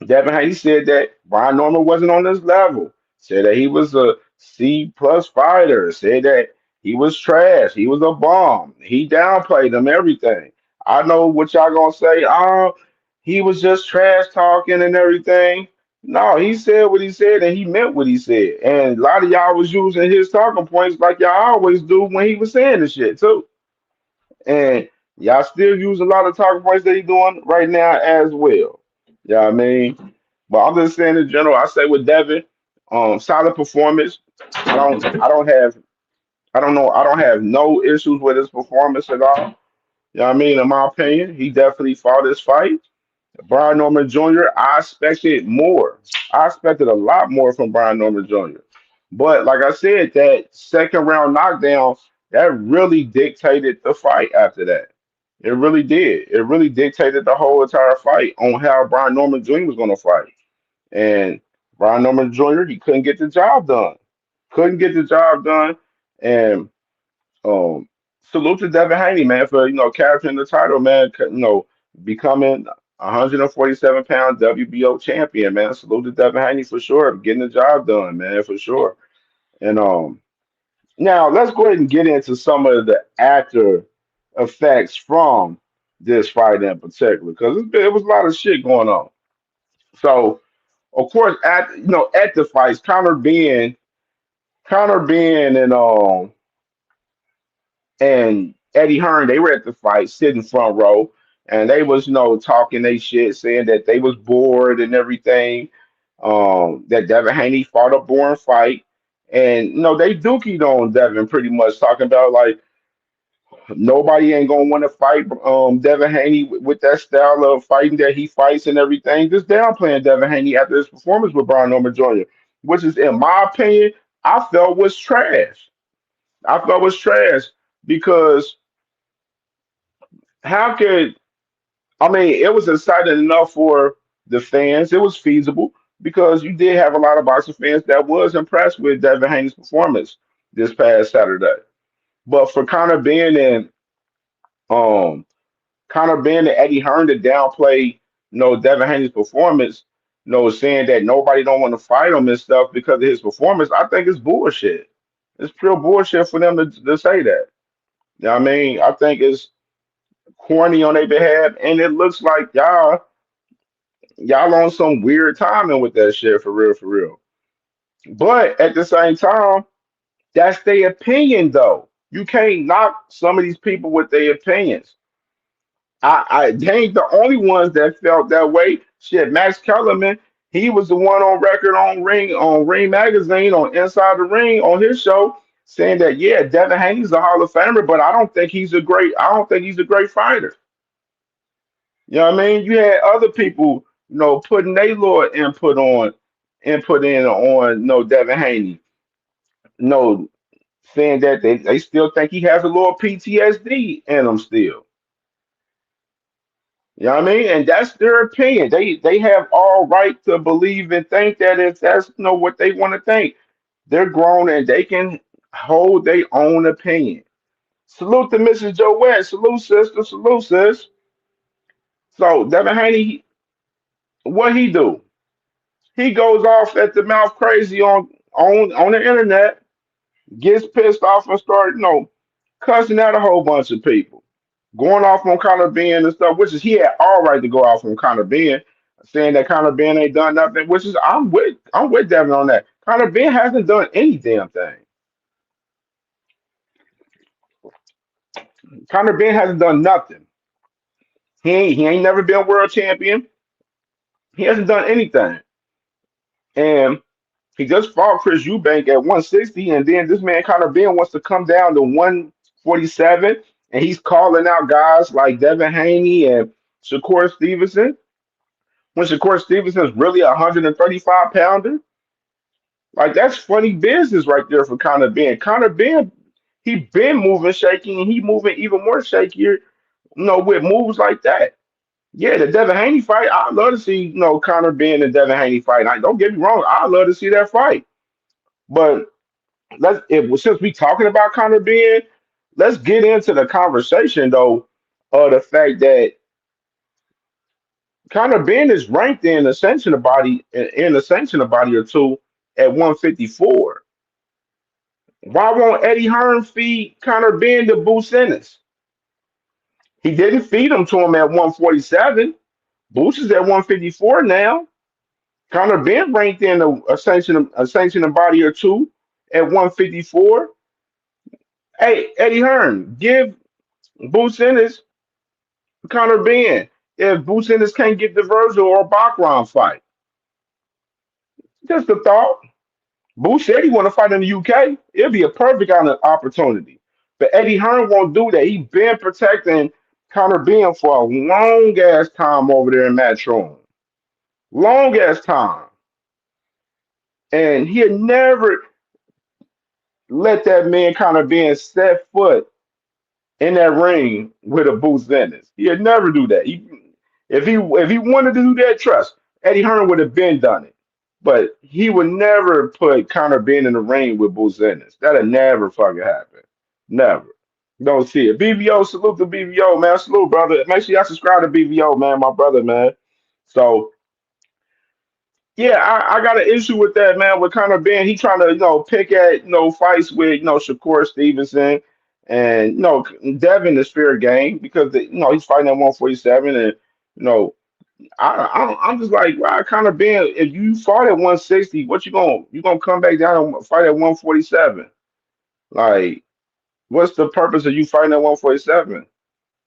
Devin Haney said that Brian Norman wasn't on this level. Said that he was a C plus fighter. Said that he was trash. He was a bomb. He downplayed him everything. I know what y'all gonna say. Oh, he was just trash talking and everything. No, he said what he said and he meant what he said. And a lot of y'all was using his talking points like y'all always do when he was saying the shit too. And y'all still use a lot of talking points that he doing right now as well. Yeah, I mean, but I'm just saying in general. I say with Devin, solid performance. I don't know. I don't have no issues with his performance at all. You know what I mean? In my opinion, he definitely fought his fight. Brian Norman Jr., I expected more. I expected a lot more from Brian Norman Jr. But like I said, that second round knockdown, that really dictated the fight after that. It really did. It really dictated the whole entire fight on how Brian Norman Jr. was going to fight. And Brian Norman Jr., he couldn't get the job done. Couldn't get the job done. And um, salute to Devin Haney, man, for capturing the title, man. Becoming 147-pound WBO champion, man. Salute to Devin Haney for sure, getting the job done, man, for sure. And now let's go ahead and get into some of the after effects from this fight in particular, because it was a lot of shit going on. So, of course, at the fights, Connor being and Eddie Hearn, they were at the fight, sitting front row, and they was talking they shit, saying that they was bored and everything. That Devin Haney fought a boring fight, and they dookied on Devin pretty much, talking about like nobody ain't gonna want to fight Devin Haney with that style of fighting that he fights and everything. Just downplaying Devin Haney after his performance with Brian Norman Jr., which is, in my opinion, I felt was trash. I felt was trash because How could I mean, it was exciting enough for the fans. It was feasible because you did have a lot of boxing fans that was impressed with Devin Haney's performance this past Saturday. But for um Conor Ben and Eddie Hearn to downplay, Devin Haney's performance, saying that nobody don't want to fight him and stuff because of his performance, I think it's bullshit. It's pure bullshit for them to say that. You know what I mean? I think it's corny on their behalf, and it looks like y'all on some weird timing with that shit for real, for real. But at the same time, that's their opinion though. You can't knock some of these people with their opinions. They ain't the only ones that felt that way. Shit, Max Kellerman, he was the one on record on Ring Magazine on Inside the Ring on his show saying that yeah, Devin Haney's a Hall of Famer, but I don't think he's a great fighter. You know what I mean? You had other people, putting their little input in on Devin Haney. No, saying that they still think he has a little PTSD in him still. You know what I mean? And that's their opinion. They have all right to believe and think that if that's what they want to think. They're grown and they can hold their own opinion. Salute to Mrs. Joette. Salute sister. Salute sis. So Devin Haney, what he do? He goes off at the mouth crazy on the internet, gets pissed off and start, cussing out a whole bunch of people, going off on Conor Ben and stuff, which is he had all right to go off on Conor Ben, saying that Conor Ben ain't done nothing, which is I'm with Devin on that. Conor Ben hasn't done any damn thing. Conor Ben hasn't done nothing. He ain't never been world champion. He hasn't done anything. And he just fought Chris Eubank at 160, and then this man Conor Ben wants to come down to 147, and he's calling out guys like Devin Haney and Shakur Stevenson. When Shakur Stevenson's really a 135 pounder, like that's funny business right there for Conor Ben. Conor Ben, he been moving shaky, and he moving even more shakier, with moves like that. Yeah, the Devin Haney fight, I'd love to see, Conor Ben and Devin Haney fight. Like, don't get me wrong, I'd love to see that fight. But since we talking about Conor Ben, let's get into the conversation though of the fact that Conor Ben is ranked in a two at 154. Why won't Eddie Hearn feed Conor Ben to Boots Ennis? He didn't feed him to him at 147. Boots is at 154 now. Conor Ben ranked in a sanctioned body or two at 154. Hey, Eddie Hearn, give Boots Ennis Conor Ben. If Boots Ennis can't get the Virgil or Bacron fight, just a thought. Boots said he want to fight in the UK. It'd be a perfect opportunity. But Eddie Hearn won't do that. He been protecting Conor Ben for a long ass time over there in Matchroom. Long ass time. And he'll never let that man Conor Ben set foot in that ring with a Boots Ennis. He'd never do that. If he wanted to do that, trust Eddie Hearn would have been done it. But he would never put Conor Ben in the ring with Boots Ennis. That'd never fucking happen. Never. Don't see it. BVO, salute to BVO, man. Salute, brother. Make sure y'all subscribe to BVO, man, my brother, man. So yeah, I got an issue with that, man. With Conor Ben, he trying to, pick at, fights with, Shakur Stevenson and, Devin is fair game because, he's fighting at 147 and, you know, I'm just like, wow, Conor Ben, if you fought at 160, what you gonna come back down and fight at 147? Like, what's the purpose of you fighting at 147?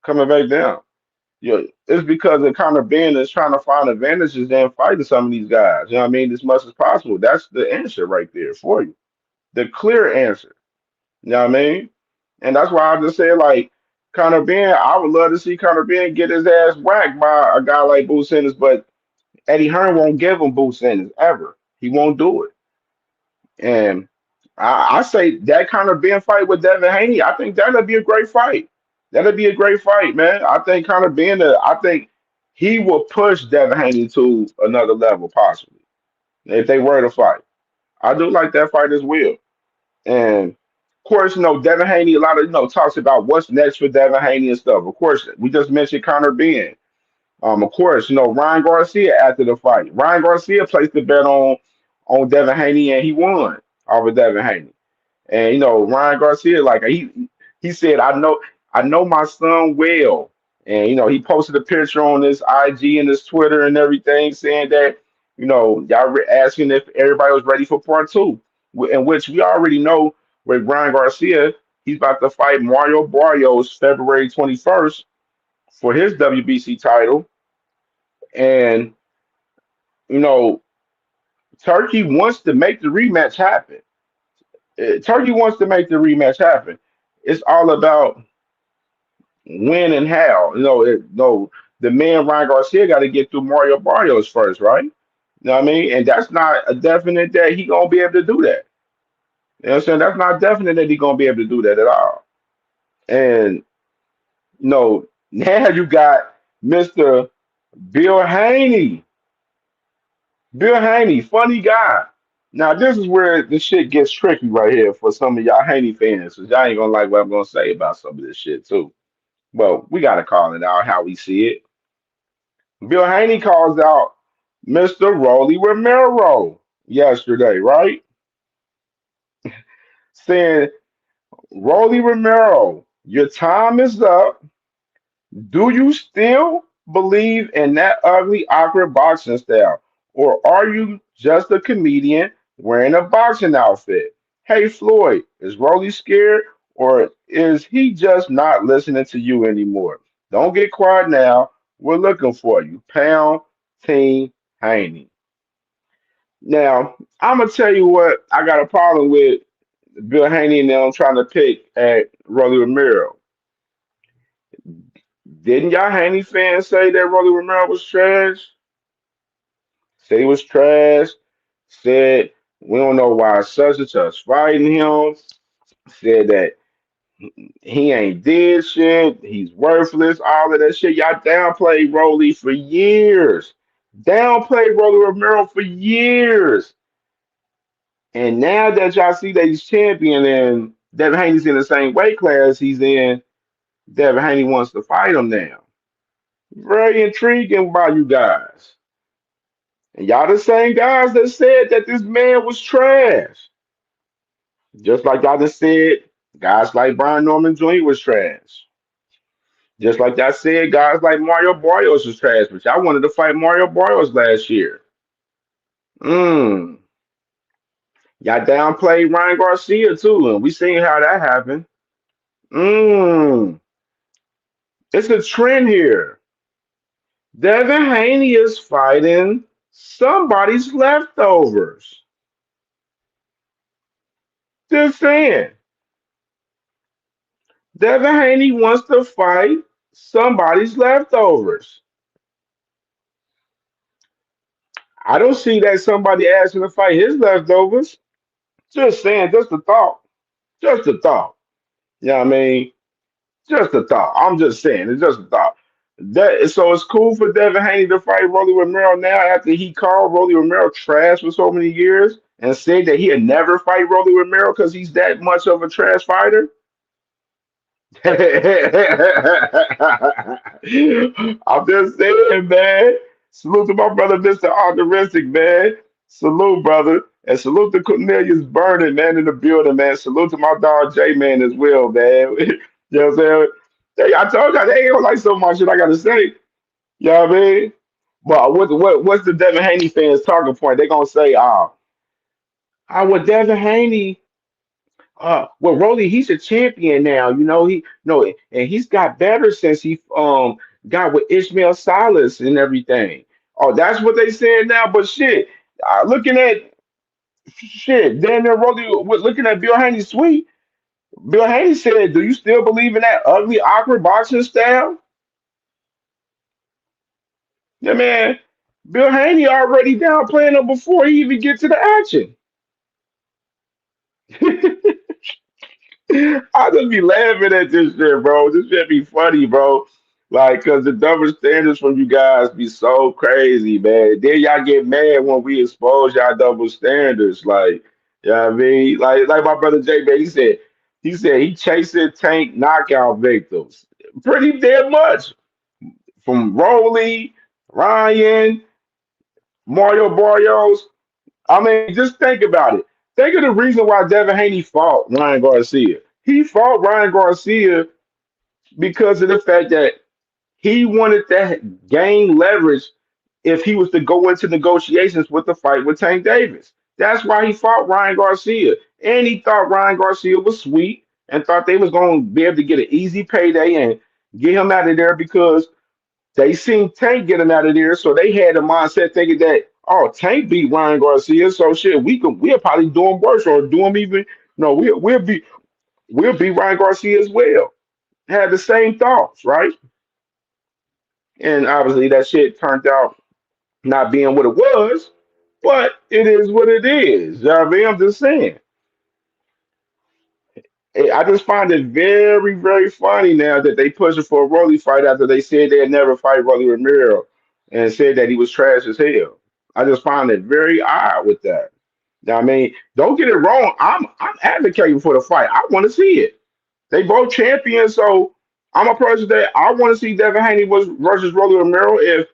Coming back down. It's because of Conor Ben is trying to find advantages in fighting some of these guys. You know what I mean? As much as possible. That's the answer right there for you. The clear answer. You know what I mean? And that's why I just say like Conor Ben, I would love to see Conor Ben get his ass whacked by a guy like Boots Ennis, but Eddie Hearn won't give him Boots Ennis ever. He won't do it. And I say that Conor Ben fight with Devin Haney, I think that'd be a great fight. That'd be a great fight, man. I think Conor being I think he will push Devin Haney to another level, possibly, if they were to fight. I do like that fight as well. And of course, Devin Haney, a lot of talks about what's next for Devin Haney and stuff. Of course, we just mentioned Conor Ben. Of course, Ryan Garcia after the fight. Ryan Garcia placed the bet on Devin Haney and he won over Devin Haney. And Ryan Garcia, like he said, I know my son well. And he posted a picture on his IG and his Twitter and everything saying that, y'all were asking if everybody was ready for part two. In which we already know with Ryan Garcia, he's about to fight Mario Barrios February 21st for his WBC title. And, you know, Turkey wants to make the rematch happen. Turkey wants to make the rematch happen. It's all about when and how. No, the man Ryan Garcia got to get through Mario Barrios first, right? You know what I mean? And that's not a definite that he gonna be able to do that. You know what I'm saying? That's not definite that he gonna be able to do that at all. And now you got Mr. Bill Haney. Bill Haney, funny guy. Now this is where the shit gets tricky right here for some of y'all Haney fans, because y'all ain't gonna like what I'm gonna say about some of this shit too. Well, we gotta call it out how we see it. Bill Haney calls out Mr. Rolly Romero yesterday, right? Saying, Rolly Romero, your time is up. Do you still believe in that ugly, awkward boxing style? Or are you just a comedian wearing a boxing outfit? Hey, Floyd, is Rolly scared or is he just not listening to you anymore? Don't get quiet now. We're looking for you. Pound Team Haney. Now, I'm going to tell you what I got a problem with Bill Haney and them trying to pick at Rolly Romero. Didn't y'all Haney fans say that Rolly Romero was trash? Say he was trash. Said we don't know why such and such fighting him. Said that he ain't did shit. He's worthless. All of that shit. Y'all downplayed Rolly for years. Downplayed Rolly Romero for years. And now that y'all see that he's champion and Devin Haney's in the same weight class he's in, Devin Haney wants to fight him now. Very intriguing by you guys. And y'all the same guys that said that this man was trash. Just like y'all just said, guys like Brian Norman Jr. was trash. Just like y'all said, guys like Mario Barrios was trash, but y'all wanted to fight Mario Barrios last year. Mmm. Y'all downplayed Ryan Garcia too, and we seen how that happened. Mmm. It's a trend here. Devin Haney is fighting somebody's leftovers. Just saying. Devin Haney wants to fight somebody's leftovers. I don't see that somebody asking to fight his leftovers. Just saying, just a thought. Just a thought. You know what I mean? Just a thought. I'm just saying, it's just a thought. So it's cool for Devin Haney to fight Rolly Romero now after he called Rolly Romero trash for so many years and said that he'd never fight Rolly Romero because he's that much of a trash fighter. I'm just saying, man. Salute to my brother, Mr. Optimistic, man. Salute, brother. And salute to Cornelius Burning, man, in the building, man. Salute to my dog J Man as well, man. You know what I'm saying? Hey, I told you they ain't gonna like so much shit I gotta say. You know what I mean? But what's the Devin Haney fans talking point? They gonna say, well, Devin Haney well, Rolly, he's a champion now. He no, and he's got better since he got with Ishmael Salas and everything. Oh, that's what they saying now. But shit, looking at shit, then they're Rolly looking at Bill Haney sweet. Bill Haney said, "Do you still believe in that ugly, awkward boxing style?" Yeah, man. Bill Haney already downplaying him before he even get to the action. I just be laughing at this shit, bro. This shit be funny, bro. Like, cause the double standards from you guys be so crazy, man. Then y'all get mad when we expose y'all double standards. Like, you know what I mean? Like my brother J, man, he said he chasing tank knockout victims. Pretty damn much. From Rolly, Ryan, Mario Barrios. I mean, just think about it. Think of the reason why Devin Haney fought Ryan Garcia. He fought Ryan Garcia because of the fact that he wanted to gain leverage if he was to go into negotiations with the fight with Tank Davis. That's why he fought Ryan Garcia. And he thought Ryan Garcia was sweet and thought they was going to be able to get an easy payday and get him out of there because they seen Tank get him out of there. So they had a mindset thinking that, oh, Tank beat Ryan Garcia. So shit, we'll probably do him worse or do him even, no, we'll beat Ryan Garcia as well. Had the same thoughts, right? And obviously that shit turned out not being what it was, but it is what it is. You know what I mean? I'm just saying. I just find it very, very funny now that they pushing for a Rolly fight after they said they'd never fight Rolly Romero and said that he was trash as hell. I just find it very odd with that. You know what I mean? Don't get it wrong. I'm advocating for the fight. I want to see it. They both champions, so I'm a person that I want to see Devin Haney was versus Rolly Romero. If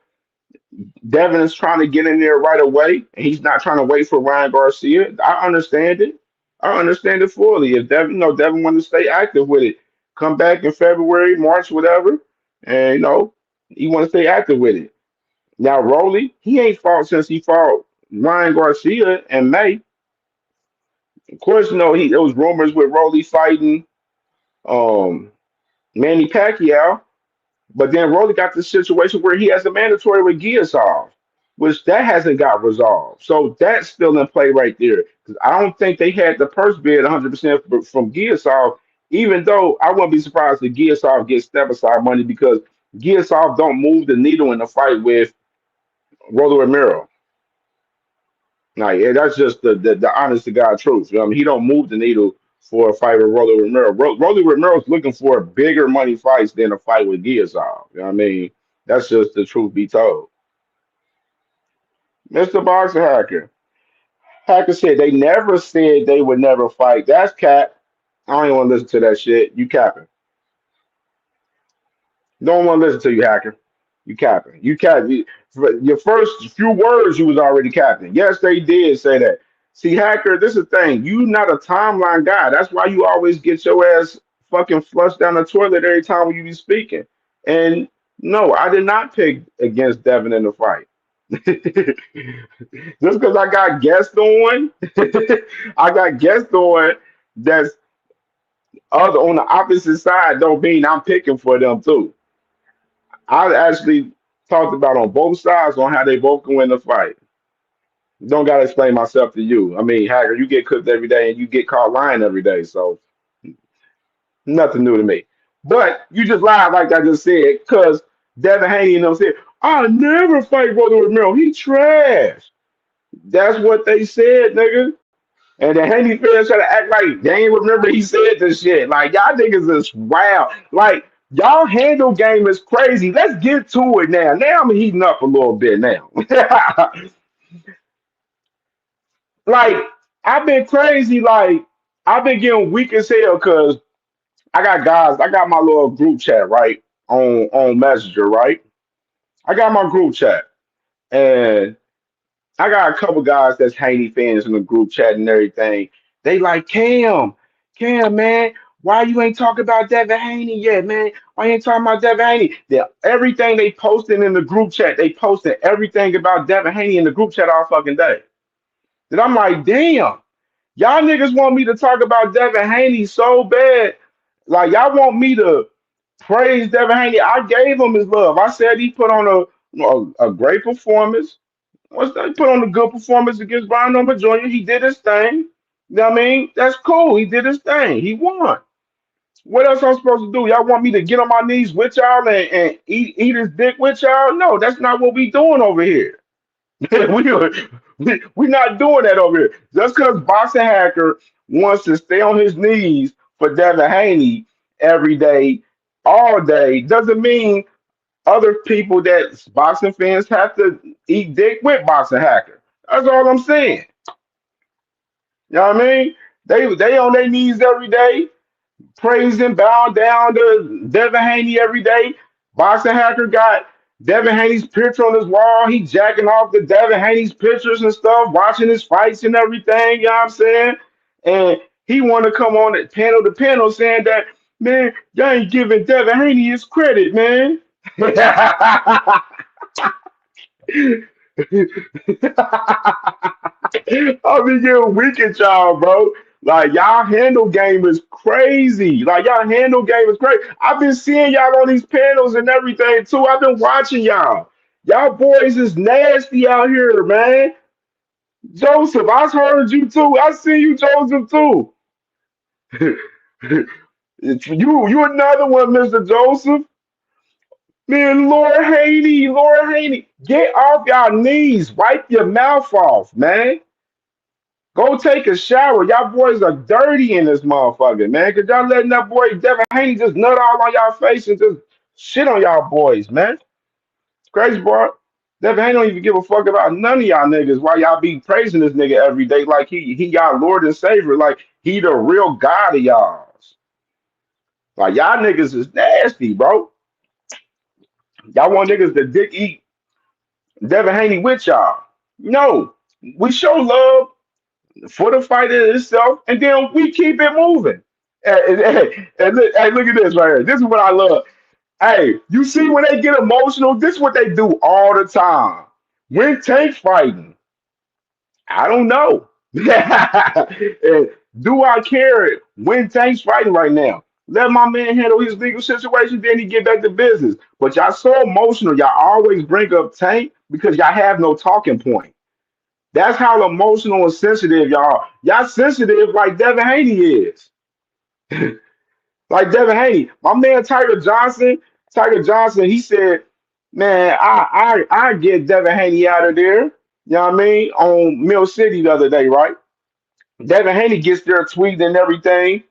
Devin is trying to get in there right away, and he's not trying to wait for Ryan Garcia. I understand it. I understand it fully. If Devin, Devin wants to stay active with it, come back in February, March, whatever, and he want to stay active with it. Now, Rolly, he ain't fought since he fought Ryan Garcia in May. Of course, there was rumors with Rolly fighting um, Manny Pacquiao. But then Rolly got this situation where he has a mandatory with Giasov, which that hasn't got resolved. So that's still in play right there. 'Cause I don't think they had the purse bid 100% from Giasov, even though I wouldn't be surprised if Giasov gets step aside money because Giasov don't move the needle in the fight with Rolly Romero. Like, yeah, that's just the honest to God truth. I mean, he don't move the needle for a fight with Rolly Romero. Rolly Romero's looking for bigger money fights than a fight with Giazov. You know what I mean? That's just the truth be told. Mr. Boxer Hacker. Hacker said they never said they would never fight. That's cap. I don't even want to listen to that shit. You capping. Don't want to listen to you, Hacker. You capping. You cap. For your first few words, you was already capping. Yes, they did say that. See, Hacker, this is the thing. You not a timeline guy. That's why you always get your ass fucking flushed down the toilet every time when you be speaking. And no, I did not pick against Devin in the fight. Just because I got guests on, I got guests on that's other on the opposite side don't mean I'm picking for them too. I actually talked about on both sides on how they both can win the fight. Don't gotta explain myself to you. I mean, Hacker, you get cooked every day and you get caught lying every day, so nothing new to me. But you just lied like I just said, because Devin Haney and them said, I'll never fight Rolly Romero. He trash. That's what they said, nigga. And the Haney fans try to act like they ain't remember he said this shit. Like y'all niggas is wild. Like y'all handle game is crazy. Let's get to it now. Now I'm heating up a little bit now. Like I've been crazy. Like I've been getting weak as hell because I got guys. I got my little group chat right on Messenger. Right. I got my group chat and I got a couple guys that's Haney fans in the group chat and everything. They like Cam, man. Why you ain't talking about Devin Haney yet, man? Why you ain't talking about Devin Haney? Everything they posted in the group chat, they posted everything about Devin Haney in the group chat all fucking day. Then I'm like, damn, y'all niggas want me to talk about Devin Haney so bad. Like y'all want me to praise Devin Haney. I gave him his love. I said he put on a great performance. Once they put on a good performance against Brian Number Jr., he did his thing. You know what I mean? That's cool. He did his thing. He won. What else I'm supposed to do? Y'all want me to get on my knees with y'all and eat his dick with y'all? No, that's not what we doing over here. we not doing that over here. Just because Boxing Hacker wants to stay on his knees for Devin Haney every day, all day, doesn't mean other people that boxing fans have to eat dick with boxing hacker. That's all I'm saying. You know what I mean? They on their knees every day, praising, bowing down to Devin Haney every day. Boxing hacker got Devin Haney's picture on his wall. He jacking off the Devin Haney's pictures and stuff, watching his fights and everything. You know what I'm saying? And he want to come on the panel to panel saying that, man, y'all ain't giving Devin Haney his credit, man. I be getting weak at y'all, bro. Like y'all handle game is crazy. Like y'all handle game is crazy. I've been seeing y'all on these panels and everything too. I've been watching y'all. Y'all boys is nasty out here, man. Joseph, I heard you too. I see you, Joseph too. You another one, Mr. Joseph. Man, Lord Haney, get off y'all knees. Wipe your mouth off, man. Go take a shower. Y'all boys are dirty in this motherfucker, man. Cause y'all letting that boy Devin Haney just nut all on y'all face and just shit on y'all boys, man. It's crazy, boy. Devin Haney don't even give a fuck about none of y'all niggas. Why y'all be praising this nigga every day like he y'all Lord and Savior, like he the real God of y'all. Like y'all niggas is nasty, bro. Y'all want niggas to dick eat Devin Haney with y'all. No, we show love for the fight in itself, and then we keep it moving. Hey, look at this right here. This is what I love. Hey, you see when they get emotional, this is what they do all the time. When Tank fighting, I don't know. And do I care when Tank's fighting right now? Let my man handle his legal situation, then he get back to business. But y'all so emotional, y'all always bring up Tank because y'all have no talking point. That's how emotional and sensitive y'all. Y'all sensitive like Devin Haney is. Like Devin Haney. My man Tiger Johnson, he said, man, I get Devin Haney out of there. You know what I mean? On Mill City the other day, right? Devin Haney gets there tweeting and everything.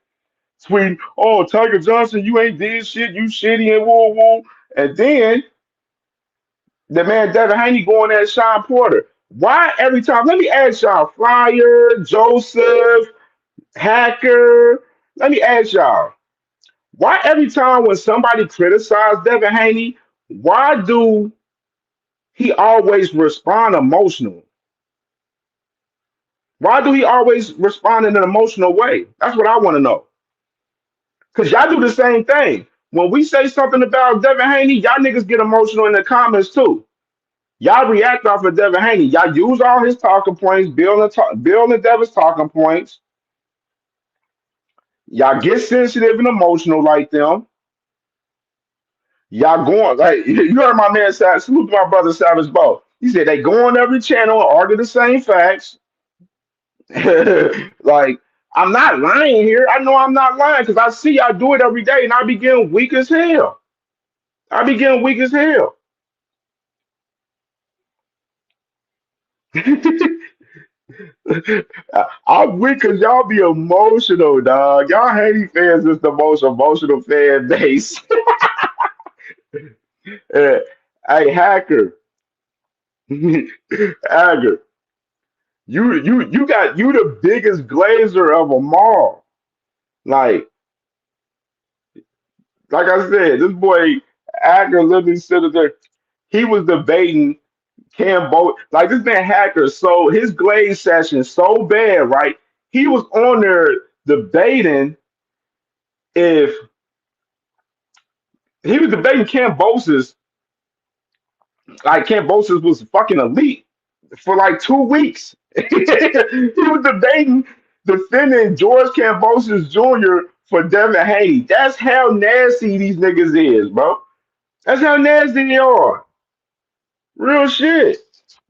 Tweeting, oh, Tiger Johnson, you ain't did shit, you shitty and woo woo. And then the man Devin Haney going at Sean Porter. Why every time? Let me ask y'all, Flyer, Joseph, Hacker. Let me ask y'all, why every time when somebody criticizes Devin Haney, why do he always respond emotional? Why do he always respond in an emotional way? That's what I want to know. Because y'all do the same thing. When we say something about Devin Haney, y'all niggas get emotional in the comments too. Y'all react off of Devin Haney. Y'all use all his talking points, Bill and Devin's talking points. Y'all get sensitive and emotional like them. Y'all going like you heard my man say, salute to my brother Savage Bo. He said they go on every channel and argue the same facts. Like I'm not lying here. I know I'm not lying because I see y'all do it every day, and I be getting weak as hell. I be getting weak as hell. I'm weak because y'all be emotional, dog. Y'all Haiti fans is the most emotional fan base. Uh, hey, hacker, hacker, you the biggest glazer of them all. Like like I said, this boy hacker literally sitting there. He was debating like this man hacker. So his glaze session so bad, right? He was on there debating if he was debating Cambosis, like Cambosis was fucking elite for like 2 weeks. He was debating defending George Cambosis Jr. for Devin Haney. That's how nasty these niggas is, bro. That's how nasty they are. Real shit.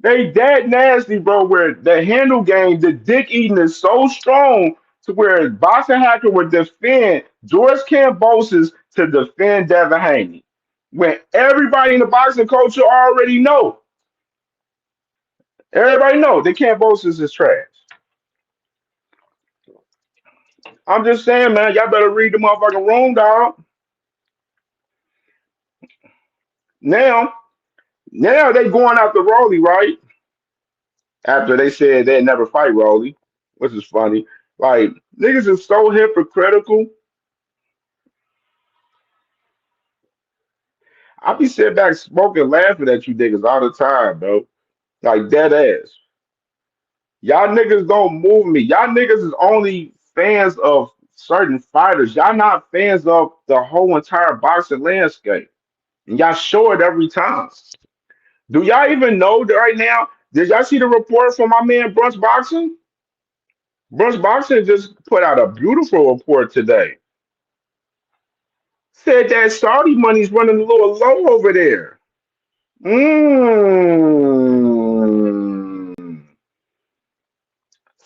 They that nasty, bro. Where the handle game, the dick eating is so strong to where Boxing Hacker would defend George Cambosis to defend Devin Haney. When everybody in the boxing culture already know, everybody know that Cambosis is trash. I'm just saying, man, y'all better read the motherfucking room, dog. Now, now they going after Rolly, right? After they said they'd never fight Rolly, which is funny. Like, niggas is so hypocritical. I be sitting back smoking, laughing at you niggas all the time, bro. Like, dead ass. Y'all niggas don't move me. Y'all niggas is only fans of certain fighters. Y'all not fans of the whole entire boxing landscape. And y'all show it every time. Do y'all even know that right now? Did y'all see the report from my man Brunch Boxing? Brunch Boxing just put out a beautiful report today. Said that Saudi money's running a little low over there. Mmm.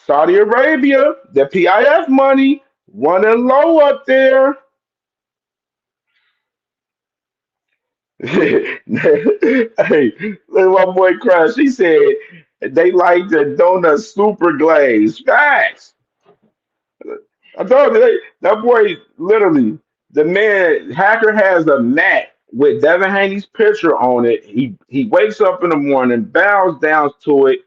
Saudi Arabia, the PIF money running low up there. Hey, look at my boy Crush. He said they like the donut super glaze. Facts. I told you that boy literally the man hacker has a mat with Devin Haney's picture on it. He wakes up in the morning, bows down to it.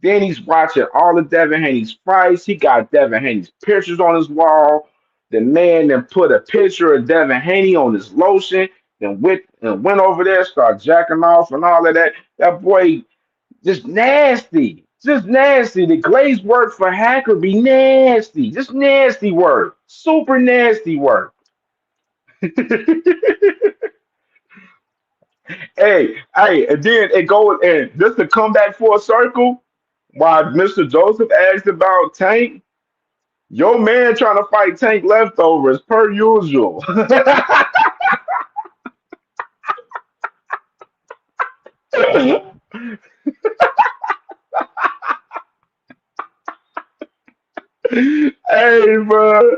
Then he's watching all of Devin Haney's fights. He got Devin Haney's pictures on his wall. The man then put a picture of Devin Haney on his lotion. Went over there, started jacking off and all of that. That boy just nasty. Just nasty. The glazed word for hacker be nasty. Just nasty word. Super nasty word. Hey, and then it goes and just to come back full circle, while Mr. Joseph asked about Tank, your man trying to fight Tank leftovers per usual. Hey, bro,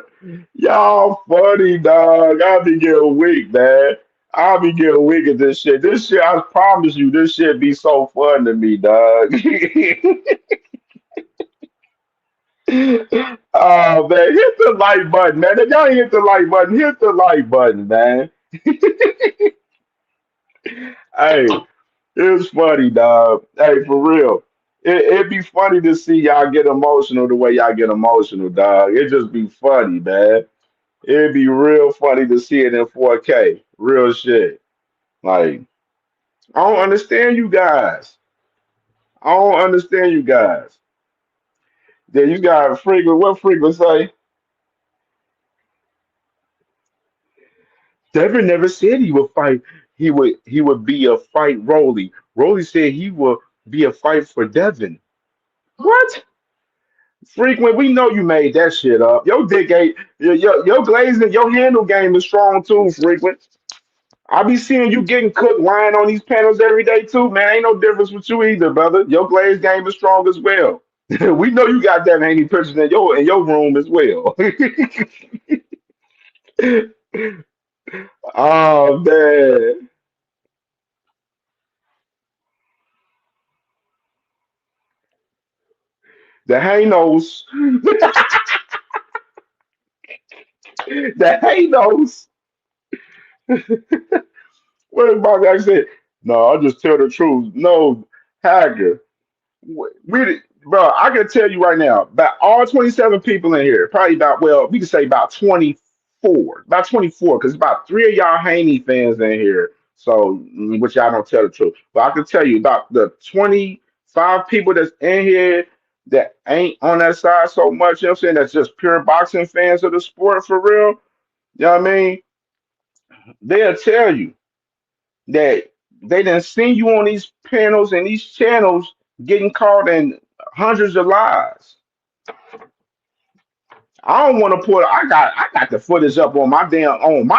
y'all funny, dog. I'll be getting weak, man. I'll be getting weak at this shit. This shit, I promise you, this shit be so fun to me, dog. Oh man, hit the like button, man. If y'all ain't hit the like button, hit the like button, man. Hey, it's funny, dog. Hey, for real. It'd be funny to see y'all get emotional the way y'all get emotional, dog. It just be funny, man. It'd be real funny to see it in 4K. Real shit. Like, I don't understand you guys. I don't understand you guys. Then you got frequent, what frequent say? Devin never said he would fight. He would be a fight Rolly. Rolly said he would be a fight for Devin. What? Frequent, we know you made that shit up. Your dick ain't your glazing, your handle game is strong too, frequent. I be seeing you getting cooked lying on these panels every day too, man. Ain't no difference with you either, brother. Your glaze game is strong as well. We know you got that many pictures in your room as well. Oh man. The Hanos. The Hanos. What about that? I said, no, I'll just tell the truth. No, Hacker. Bro, I can tell you right now, about all 27 people in here, probably about, well, we can say about 24, because about three of y'all Haney fans in here, so, which y'all don't tell the truth. But I can tell you about the 25 people that's in here that ain't on that side so much, you know what I'm saying, that's just pure boxing fans of the sport for real, you know what I mean? They'll tell you that they done seen you on these panels and these channels getting caught in hundreds of lies. I don't want to put. I got the footage up on my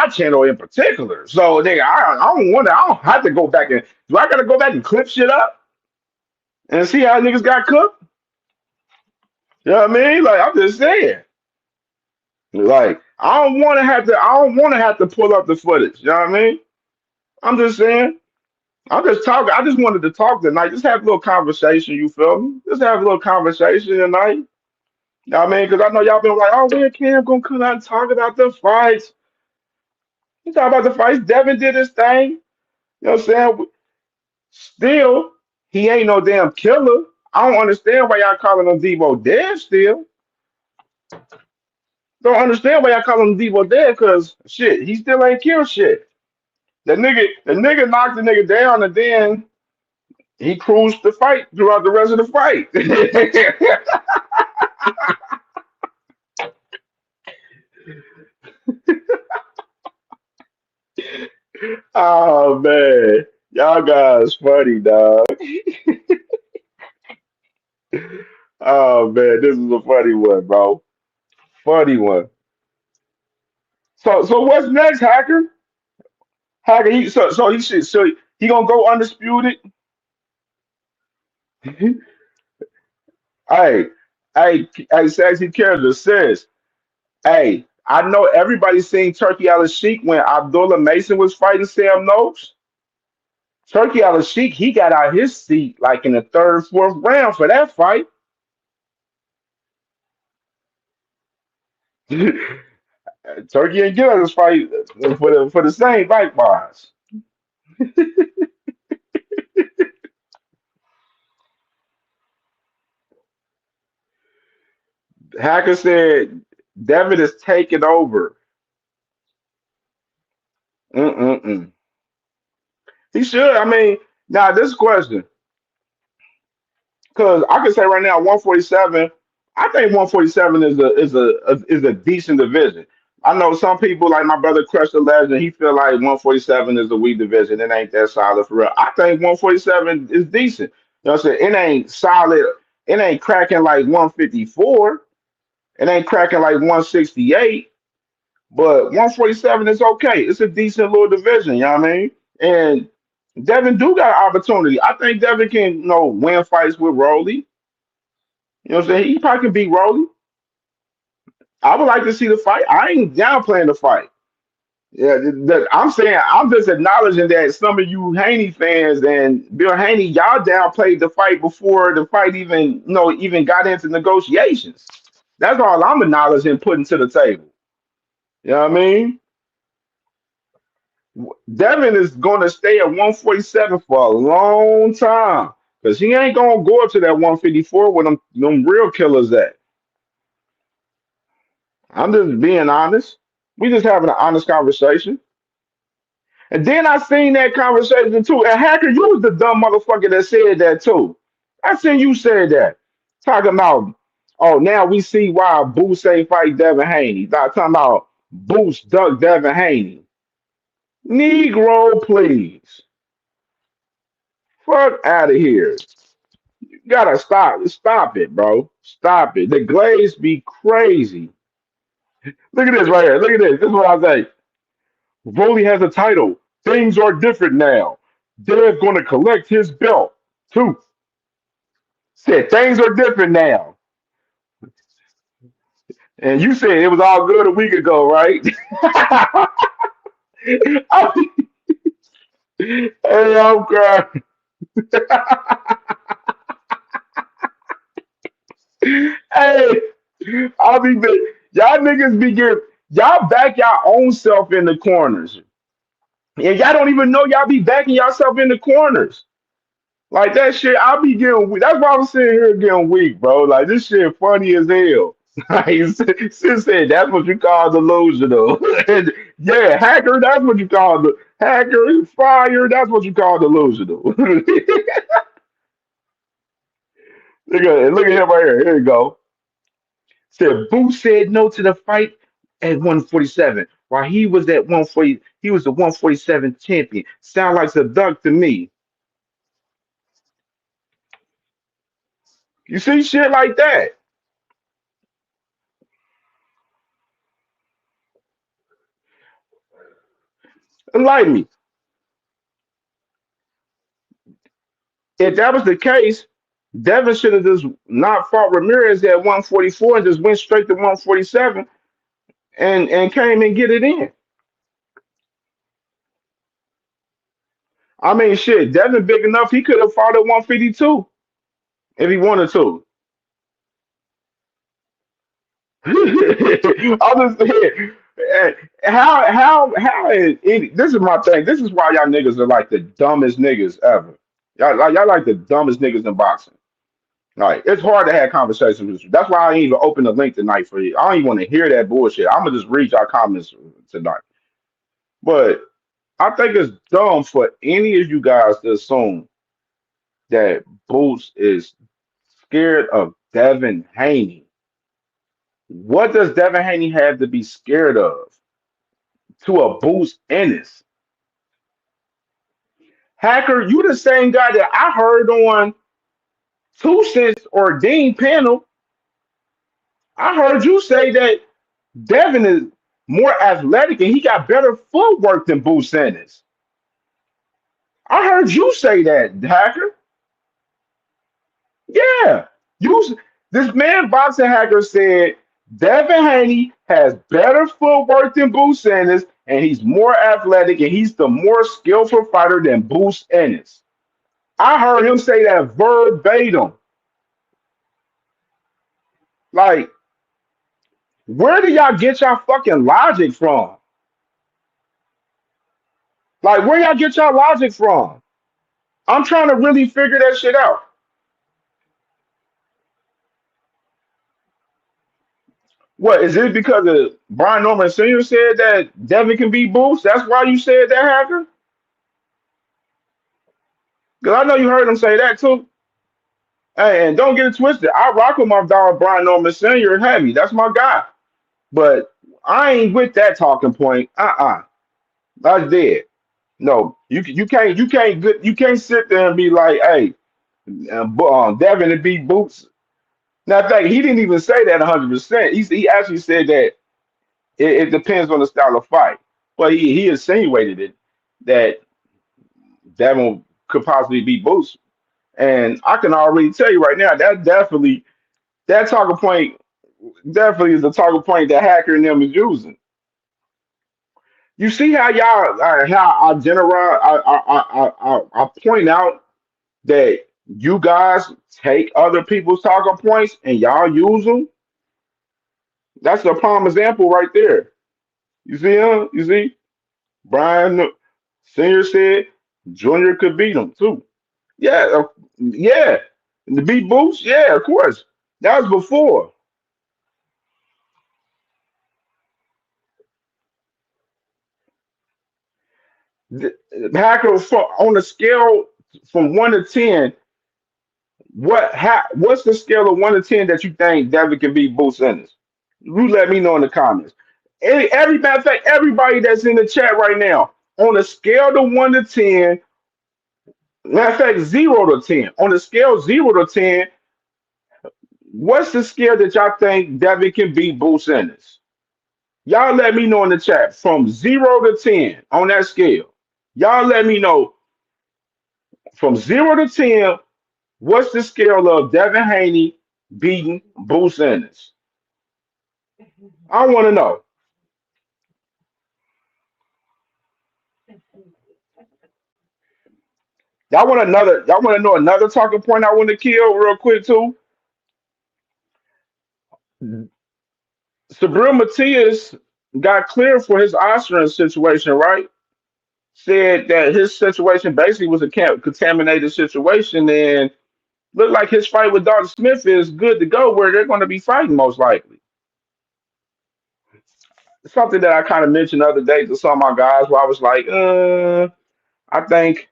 channel in particular. So nigga, I don't want to. I don't have to go back and do. I got to go back and clip shit up and see how niggas got cooked. You know what I mean? Like I'm just saying. Like I don't want to have to. I don't want to have to pull up the footage. You know what I mean? I'm just saying. I'm just talking. I just wanted to talk tonight. Just have a little conversation. You feel me? Just have a little conversation tonight. I mean, because I know y'all been like, oh, when Cam gonna come out and talk about the fights? He talk about the fights. Devin did his thing. You know what I'm saying? Still, he ain't no damn killer. I don't understand why y'all calling him Debo dead still. Don't understand why y'all calling him Debo dead, because shit, he still ain't killed shit. The nigga knocked the nigga down and then he cruised the fight throughout the rest of the fight. Oh man. Y'all guys funny, dog. Oh man, this is a funny one, bro. Funny one. So what's next, Hacker? Hacker, he gonna go undisputed. Hey, hey, sexy character says, hey, I know everybody seen Turkey Al Sheik when Abdullah Mason was fighting Sam Noakes. Turkey Al Sheik, he got out his seat like in the third, fourth round for that fight. Turkey ain't get out this fight for the same fight wise. Hacker said Devin is taking over. Mm-mm-mm. He should. I mean, now this question, because I can say right now, 147. I think 147 is a decent division. I know some people like my brother Crush the Legend. He feel like 147 is a weak division. It ain't that solid for real. I think 147 is decent. You know what I'm saying? It ain't solid. It ain't cracking like 154. It ain't cracking like 168. But 147 is okay. It's a decent little division, you know what I mean? And Devin do got an opportunity. I think Devin can, win fights with Rolly. You know what I'm saying? He probably can beat Rolly. I would like to see the fight. I ain't downplaying the fight. Yeah, I'm saying I'm just acknowledging that some of you Haney fans and Bill Haney, y'all downplayed the fight before the fight even got into negotiations. That's all I'm acknowledging, putting to the table. You know what I mean? Devin is going to stay at 147 for a long time because he ain't going to go up to that 154 with them real killers at. I'm just being honest. We just having an honest conversation. And then I seen that conversation too. And Hacker, you was the dumb motherfucker that said that too. I seen you said that. Talking about, oh, now we see why Boots ain't fight Devin Haney. Talking about Boots duck Devin Haney. Negro, please. Fuck out of here. You gotta stop. Stop it, bro. Stop it. The glaze be crazy. Look at this right here. Look at this. This is what I say. Rolly has a title. Things are different now. Dev's gonna collect his belt too. Said things are different now. And you said it was all good a week ago, right? Hey, I'm crying. Hey, I'll be y'all niggas be getting y'all back y'all own self in the corners. And y'all don't even know y'all be backing yourself in the corners. Like that shit, I be getting weak. That's why I'm sitting here getting weak, bro. Like this shit funny as hell. Like Sis said, that's what you call delusional. Yeah, hacker, that's what you call the hacker, fire, that's what you call delusional. Look at him right here. Here you go. Said Boo said no to the fight at 147. While he was at 140, he was the 147 champion. Sound like a duck to me. You see shit like that. Enlighten me. If that was the case, Devin should have just not fought Ramirez at 144 and just went straight to 147 and came and get it in. I mean, shit, Devin big enough, he could have fought at 152 if he wanted to. I'm just saying, how is it, this is my thing. This is why y'all niggas are like the dumbest niggas ever. Y'all like the dumbest niggas in boxing. Like it's hard to have conversations with you. That's why I ain't even open the link tonight for you. I don't even want to hear that bullshit. I'm gonna just read y'all comments tonight. But I think it's dumb for any of you guys to assume that Boots is scared of Devin Haney. What does Devin Haney have to be scared of to a Boots Ennis? Hacker, you the same guy that I heard on Two Cents or Dean panel. I heard you say that Devin is more athletic and he got better footwork than Boots Ennis. I heard you say that, Hacker. Yeah. You this man boxing hacker said Devin Haney has better footwork than Boots Ennis and he's more athletic and he's the more skillful fighter than Boots Ennis. I heard him say that verbatim. Like, where do y'all get y'all fucking logic from? Like, where y'all get y'all logic from? I'm trying to really figure that shit out. What is it because of Brian Norman Sr. said that Devin can beat Boots? That's why you said that, hacker? Because I know you heard him say that too. Hey, and don't get it twisted. I rock with my dog Brian Norman Sr. heavy. That's my guy. But I ain't with that talking point. That's dead. No, you can't sit there and be like, hey, Devin to beat Boots. Now, in fact, he didn't even say that 100%. He actually said that it depends on the style of fight. But he insinuated it that Devin could possibly beat Boots. And I can already tell you right now that definitely that talking point definitely is the talking point that Hacker and them is using. You see how y'all how I generalize I point out that you guys take other people's talking points and y'all use them. That's a prime example right there. You see him? You see Brian Senior said Junior could beat him too. Yeah, yeah. And the beat Boots, yeah, of course. That was before. The, Hacker on a scale from 1 to 10, what's the scale of 1 to 10 that you think Devin can beat Boots Ennis? You let me know in the comments. Every matter of fact, everybody that's in the chat right now, on a scale of 1 to 10, matter of fact, 0 to 10. On a scale 0 to 10, what's the scale that y'all think Devin can beat Boots Ennis? Y'all let me know in the chat from 0 to 10 on that scale. Y'all let me know from 0 to 10, what's the scale of Devin Haney beating Boots Ennis? I want to know. Y'all want to know another talking point I want to kill real quick too? Sabril Matias got cleared for his Austrian situation, right? Said that his situation basically was a contaminated situation and looked like his fight with Dalton Smith is good to go where they're going to be fighting most likely. Something that I kind of mentioned the other day to some of my guys where I was like, I think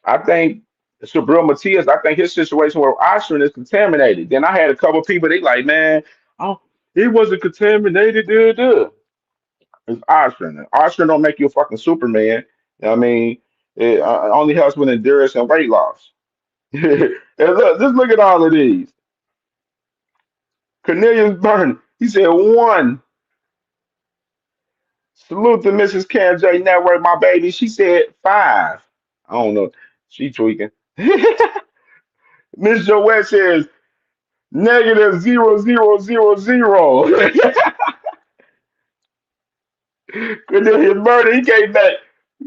I think Sabril Matias, I think his situation with Oshrin is contaminated. Then I had a couple people, they like, man, oh, it wasn't contaminated, duh. It's Oshrin. Oshrin don't make you a fucking Superman. You know what I mean, it only helps with endurance and weight loss. And look, just look at all of these. Cornelius Burton, he said one. Salute to Mrs. CamJ Network, my baby. She said five. I don't know. She tweaking. Miss Joette says -0.000. Cornelius Burton, he came back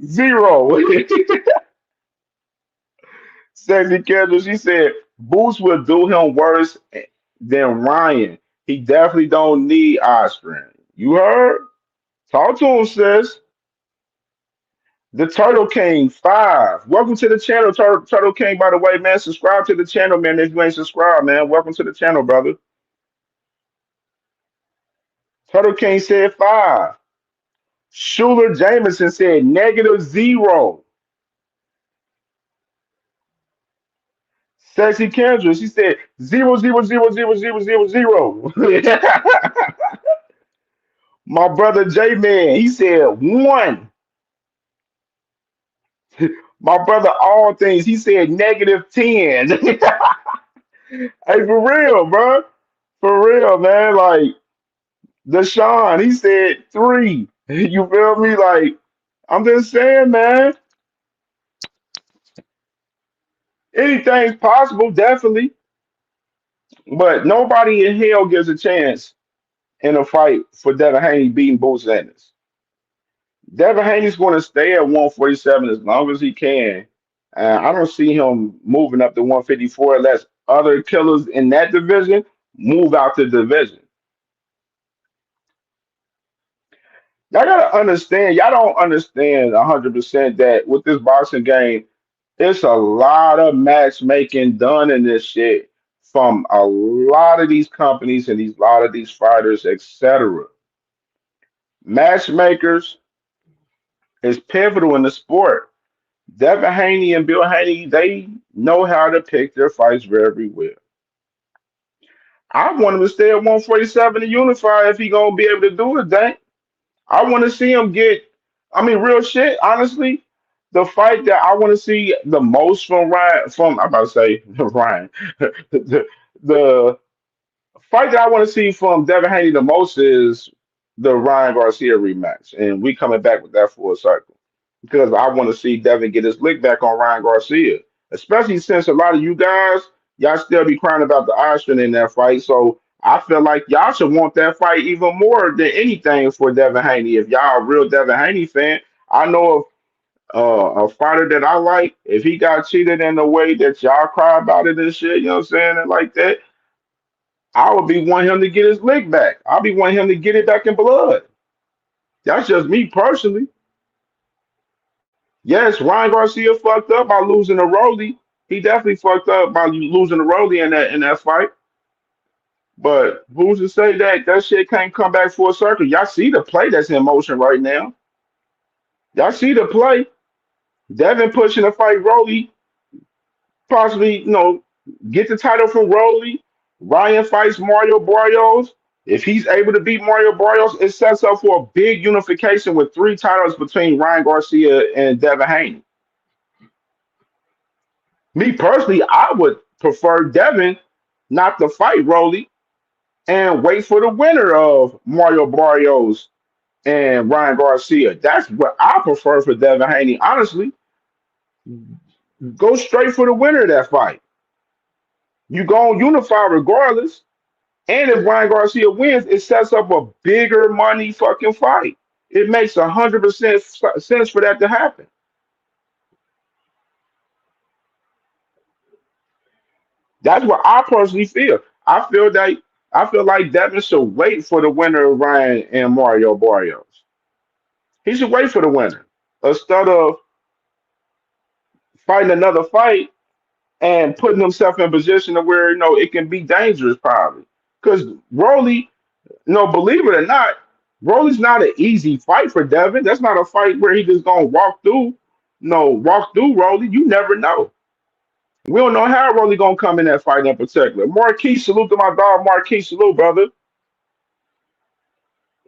zero. Sexy Kendall, she said Boots will do him worse than Ryan. He definitely don't need eye strain. You heard? Talk to him, sis. The Turtle King 5. Welcome to the channel, Turtle King, by the way, man. Subscribe to the channel, man. If you ain't subscribed, man, welcome to the channel, brother. Turtle King said 5. Schuler Jameson said -0. Sexy Kendra, she said 0 0 0 0 0 0 0 0. My brother J Man, he said 1. My brother All Things, he said -10. Hey, for real, bro. For real, man. Like Deshaun, he said 3. You feel me? Like, I'm just saying, man, anything's possible, definitely. But nobody in hell gives a chance in a fight for Devin Haney beating Boots Ennis. Devin Haney's going to stay at 147 as long as he can. I don't see him moving up to 154 unless other killers in that division move out the division. Y'all gotta understand. Y'all don't understand 100% that with this boxing game, it's a lot of matchmaking done in this shit from a lot of these companies and these lot of these fighters, etc. Matchmakers is pivotal in the sport. Devin Haney and Bill Haney, they know how to pick their fights very well. I want him to stay at 147 to unify if he gonna be able to do it, dang. I want to see him get. I mean, real shit. Honestly, the fight that I want to see the most from Ryan, from I'm about to say Ryan, the fight that I want to see from Devin Haney the most is the Ryan Garcia rematch, and we coming back with that full circle because I want to see Devin get his lick back on Ryan Garcia, especially since a lot of you guys y'all still be crying about the Ostrich in that fight. So I feel like y'all should want that fight even more than anything for Devin Haney. If y'all a real Devin Haney fan, I know of a fighter that I like. If he got cheated in the way that y'all cry about it and shit, you know what I'm saying, and like that, I would be wanting him to get his lick back. I'll be wanting him to get it back in blood. That's just me personally. Yes, Ryan Garcia fucked up by losing to Rolly. He definitely fucked up by losing to Rolly in that fight. But who's to say that that shit can't come back full circle? Y'all see the play that's in motion right now. Y'all see the play. Devin pushing to fight Rolly, possibly, get the title from Rolly. Ryan fights Mario Barrios. If he's able to beat Mario Barrios, it sets up for a big unification with 3 titles between Ryan Garcia and Devin Haney. Me personally, I would prefer Devin not to fight Rolly and wait for the winner of Mario Barrios and Ryan Garcia. That's what I prefer for Devin Haney. Honestly, go straight for the winner of that fight. You go on unify regardless. And if Ryan Garcia wins, it sets up a bigger money fucking fight. It makes 100% sense for that to happen. That's what I personally feel. I feel like Devin should wait for the winner of Ryan and Mario Barrios. He should wait for the winner instead of fighting another fight and putting himself in a position to where it can be dangerous probably. Because Rolly, believe it or not, Rolly's not an easy fight for Devin. That's not a fight where he just gonna walk through. No, walk through Rolly. You never know. We don't know how Rolly gonna come in that fight in particular. Marquise, salute to my dog, Marquise, salute, brother.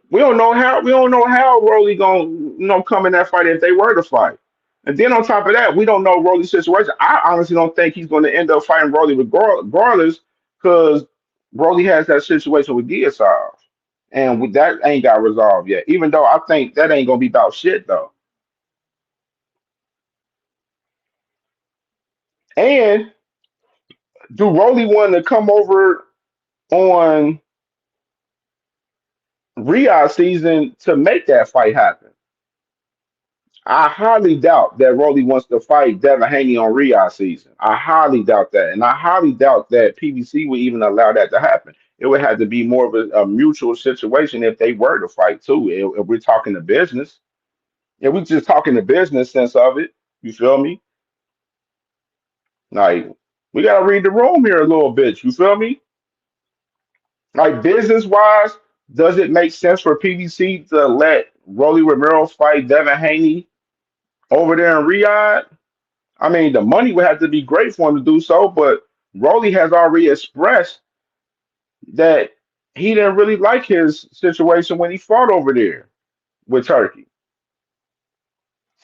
We don't know how Rolly gonna come in that fight if they were to fight. And then on top of that, we don't know Rolly's situation. I honestly don't think he's going to end up fighting Rolly regardless, because Rolly has that situation with Giasov, and that ain't got resolved yet. Even though I think that ain't gonna be about shit though. And do Rolly want to come over on Riyadh season to make that fight happen? I highly doubt that Rolly wants to fight Devin Haney on Riyadh season. I highly doubt that. And I highly doubt that PBC would even allow that to happen. it would have to be more of a mutual situation if they were to fight too. If we're talking the business, if we're just talking the business sense of it, you feel me? Like we gotta read the room here a little bit. You feel me? Like business wise, does it make sense for PBC to let Rolly Romero fight Devin Haney over there in Riyadh? I mean, the money would have to be great for him to do so, but Rolly has already expressed that he didn't really like his situation when he fought over there with Turkey.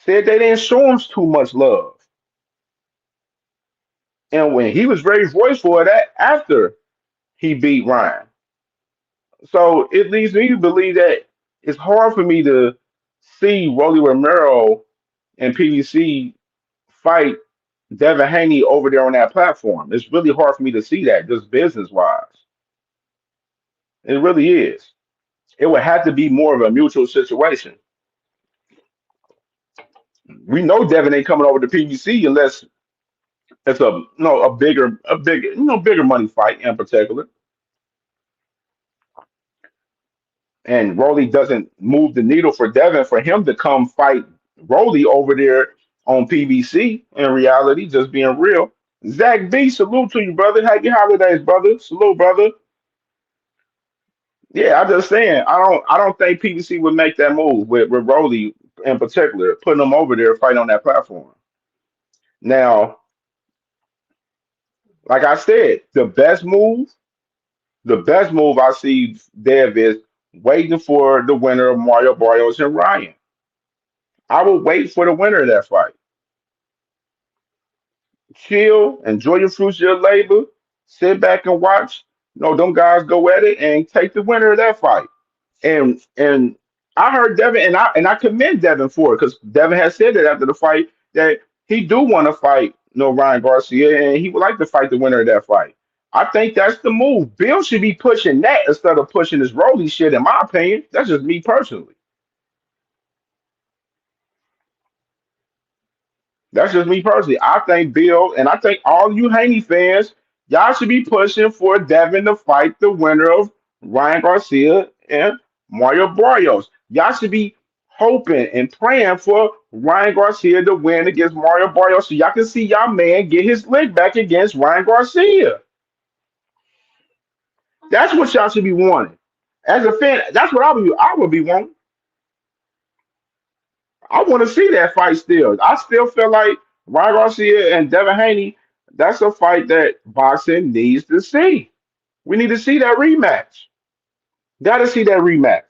Said they didn't show him too much love. And when he was very voiceful of that after he beat Ryan. So it leads me to believe that it's hard for me to see Rolly Romero and PDC fight Devin Haney over there on that platform. It's really hard for me to see that, just business wise. It really is. It would have to be more of a mutual situation. We know Devin ain't coming over to PBC unless it's a no a bigger bigger money fight in particular. And Rolly doesn't move the needle for Devin for him to come fight Rolly over there on PBC. In reality, just being real. Zach B, salute to you, brother. Happy holidays, brother. Salute, brother. Yeah, I just saying. I don't think PBC would make that move with Rolly in particular, putting him over there fighting on that platform. Now, like I said, the best move I see Dev is waiting for the winner of Mario Barrios and Ryan. I will wait for the winner of that fight. Chill, enjoy your fruits of your labor, sit back and watch. Them guys go at it and take the winner of that fight. And I heard Devin and I commend Devin for it because Devin has said that after the fight that he do want to fight Ryan Garcia and he would like to fight the winner of that fight. I think that's the move. Bill should be pushing that instead of pushing this Rolly shit, in my opinion. That's just me personally. That's just me personally. I think Bill and I think all you Haney fans, y'all should be pushing for Devin to fight the winner of Ryan Garcia and Mario Barrios. Y'all should be hoping and praying for Ryan Garcia to win against Mario Barrios so y'all can see y'all man get his lick back against Ryan Garcia. That's what y'all should be wanting. As a fan, that's what I would be wanting. I want to see that fight still. I still feel like Ryan Garcia and Devin Haney, that's a fight that boxing needs to see. We need to see that rematch. Gotta see that rematch.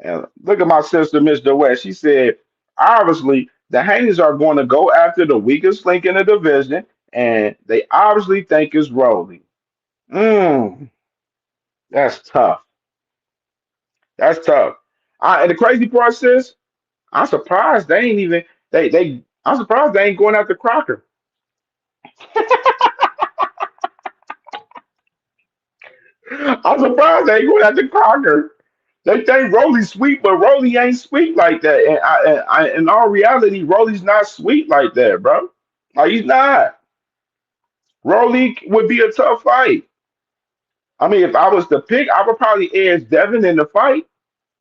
And look at my sister, Mr. West. She said, obviously, the Haneys are going to go after the weakest link in the division, and they obviously think it's Rolly. Mm, that's tough. That's tough. And the crazy part is, I'm surprised they ain't even they. I'm surprised they ain't going after Crocker. I'm surprised they ain't going after Crocker. They think Rolly's sweet, but Rolly ain't sweet like that. In all reality, Rolly's not sweet like that, bro. Like he's not. Rolly would be a tough fight. I mean, if I was to pick, I would probably edge Devin in the fight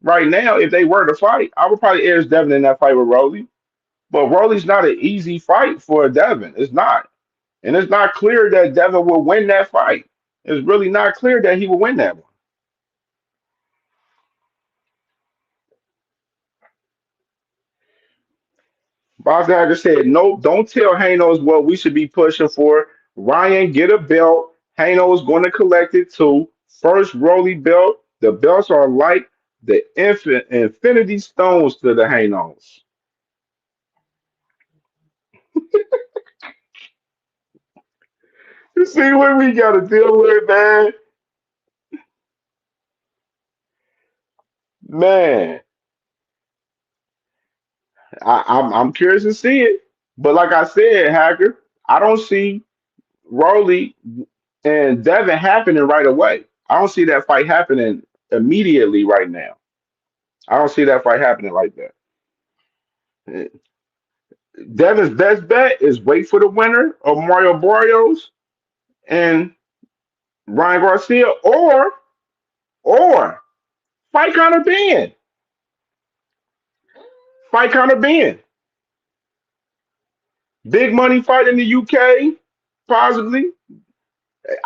right now. If they were to fight, I would probably edge Devin in that fight with Rolly. But Rolly's not an easy fight for Devin. It's not. And it's not clear that Devin will win that fight. It's really not clear that he will win that one. Bob Dagger said, nope, don't tell Hanos what we should be pushing for. Ryan, get a belt. Hanos going to collect it too. First Rolly belt. The belts are like the infinity stones to the Hanos. You see what we got to deal with, man? Man, I'm curious to see it. But like I said, Hacker, I don't see Rolly and Devin happening right away. I don't see that fight happening immediately right now. I don't see that fight happening like that. Devin's best bet is wait for the winner of Mario Barrios and Ryan Garcia, or fight Conor Ben, fight Conor Ben, big money fight in the UK, possibly.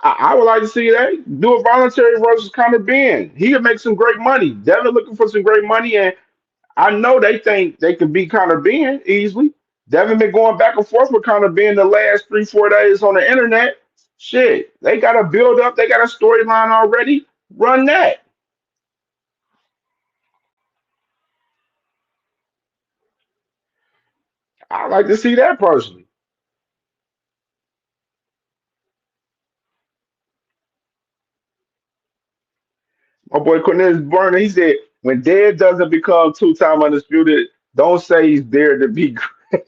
I would like to see that. Do a voluntary versus Conor Ben. He could make some great money. Devin looking for some great money, and I know they think they can beat Conor Ben easily. Devin been going back and forth with Conor Ben the last 3 4 days on the internet. Shit, they got a build up. They got a storyline already. Run that. I like to see that personally. My boy Cornelius Burner, he said, when Dead doesn't become 2 time undisputed, don't say he's there to be great.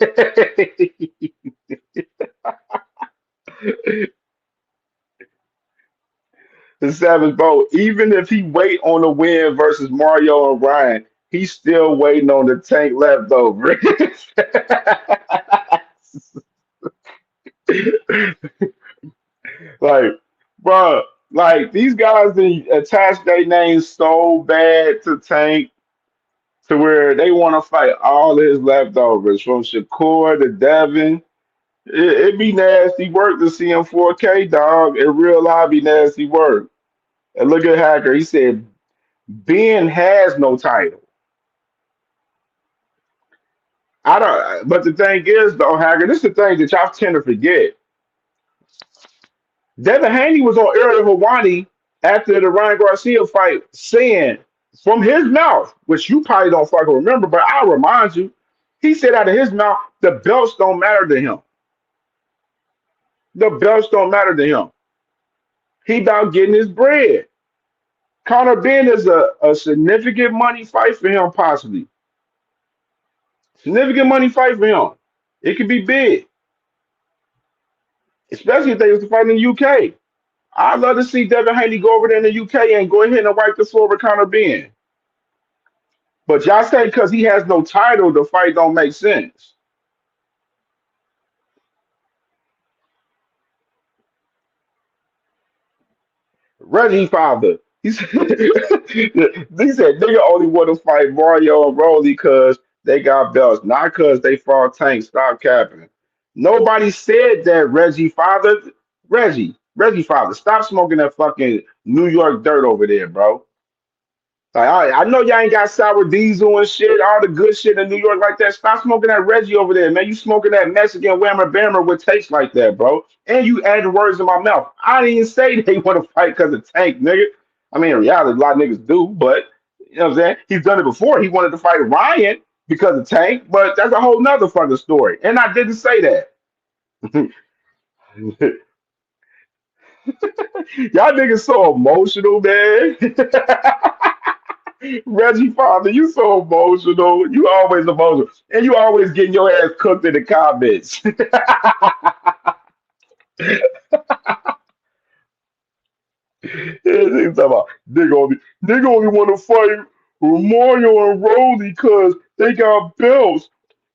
The Savage Boat, even if he wait on the win versus Mario and Ryan, he's still waiting on the tank leftover. Like, bro, like these guys they attach their names so bad to Tank to where they want to fight all his leftovers from Shakur to Devin. It be nasty work to see him 4K, dog. In real life, be nasty work. And look at Hacker. He said Ben has no title. I don't. But the thing is, though, Hacker, this is the thing that y'all tend to forget. Devin Haney was on Ariel Hawani after the Ryan Garcia fight, saying from his mouth, which you probably don't fucking remember, but I'll remind you, he said out of his mouth, the belts don't matter to him. The belts don't matter to him. He about getting his bread. Conor Ben is a significant money fight for him, possibly. Significant money fight for him. It could be big, especially if they was to fight in the UK. I'd love to see Devin Haney go over there in the UK and go ahead and wipe the floor with Conor Ben. But y'all say because he has no title, the fight don't make sense. Reggie Father, he said, he said nigga only want to fight Mario and Rolly because they got belts, not because they fought Tank. Stop capping. Nobody said that, Reggie Father. Reggie Father, stop smoking that fucking New York dirt over there, bro. Like, I know y'all ain't got sour diesel and shit, all the good shit in New York like that. Stop smoking that Reggie over there, man. You smoking that Mexican whammer bammer with taste like that, bro. And you adding words in my mouth. I didn't even say they want to fight because of Tank, nigga. I mean, in reality, a lot of niggas do, but you know what I'm saying? He's done it before. He wanted to fight Ryan because of Tank, but that's a whole nother fucking story. And I didn't say that. Y'all niggas so emotional, man. Reggie Father, you so emotional. You always emotional. And you always getting your ass cooked in the comments. He's talking about nigga only want to fight Mario and Rolly because they got belts,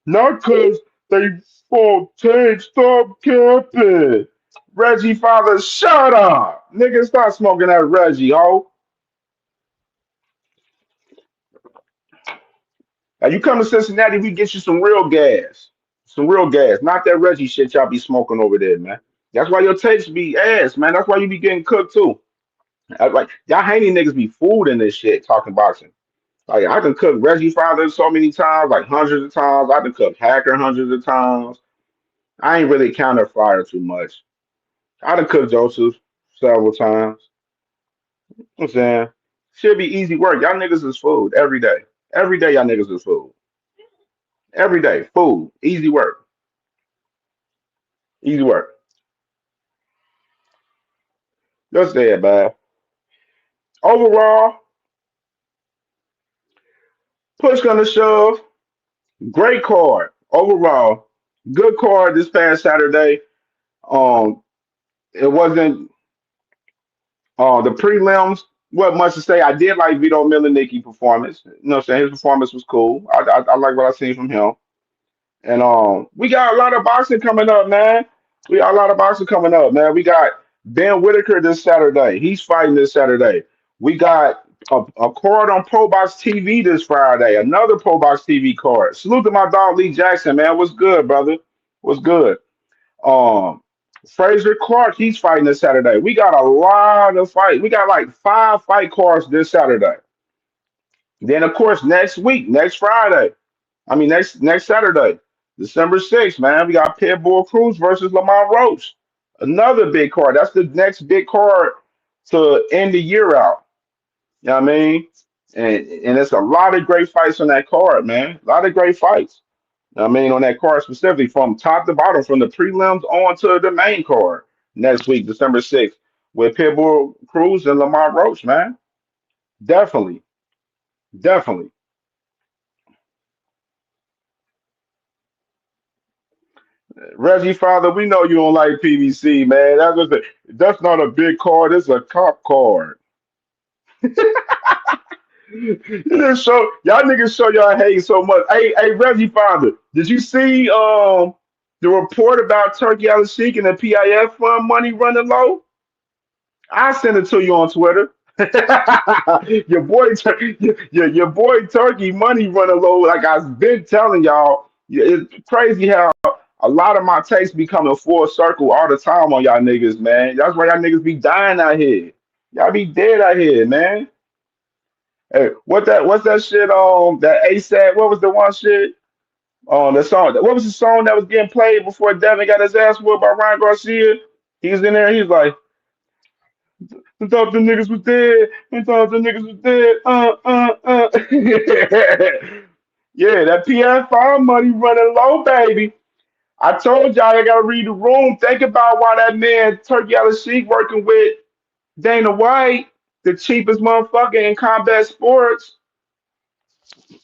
not because they fought Tank. Stop capping. Reggie Father, shut up. Nigga, stop smoking that Reggie, ho. Now you come to Cincinnati, we get you some real gas. Some real gas. Not that Reggie shit y'all be smoking over there, man. That's why your takes be ass, man. That's why you be getting cooked too. Like y'all Haney niggas be fooled in this shit talking boxing. Like I can cook Reggie Father so many times, like hundreds of times. I can cook Hacker hundreds of times. I ain't really counter fire too much. I done cooked Joseph several times. You know what I'm saying? Should be easy work. Y'all niggas is food every day. Every day y'all niggas is food. Every day. Food. Easy work. Easy work. Just there, man. Overall, push gonna shove. Great card. Overall, good card this past Saturday. Um, it wasn't the prelims. What much to say? I did like Vito Milanicki performance. You know what I'm saying? His performance was cool. I like what I seen from him. And we got a lot of boxing coming up, man. We got a lot of boxing coming up, man. We got Ben Whitaker this Saturday. He's fighting this Saturday. We got a card on Pro Box TV this Friday. Another Pro Box TV card. Salute to my dog Lee Jackson, man. What's good, brother? What's good? Um, Fraser Clark, he's fighting this Saturday. We got a lot of fight. We got like 5 fight cards this Saturday. Then of course next week, next Friday. I mean next Saturday, December 6th, man. We got Pitbull Cruz versus Lamont Roach. Another big card. That's the next big card to end the year out. You know what I mean? And it's a lot of great fights on that card, man. A lot of great fights. I mean, on that card specifically, from top to bottom, from the prelims on to the main card next week, December 6th, with Pitbull Cruz and Lamar Roach, man. Definitely, definitely. Reggie Father, we know you don't like PVC, man. That's not a big card, it's a cop card. You just show y'all niggas show y'all hate so much. Hey, Reggie Father, did you see the report about Turkey Al Sheik and the PIF fund money running low? I sent it to you on Twitter. Your boy Turkey money running low. Like I've been telling y'all, it's crazy how a lot of my takes be coming full circle all the time on y'all niggas, man. That's why y'all niggas be dying out here. Y'all be dead out here, man. Hey, what's that shit that ASAP? What was the one shit? The song. What was the song that was getting played before Devin got his ass whooped by Ryan Garcia? He was in there. He's like, I thought the niggas was dead. I thought the niggas was dead. Yeah, that PF5 money running low, baby. I told y'all I gotta read the room. Think about why that man Turkey Al Sheik working with Dana White, the cheapest motherfucker in combat sports.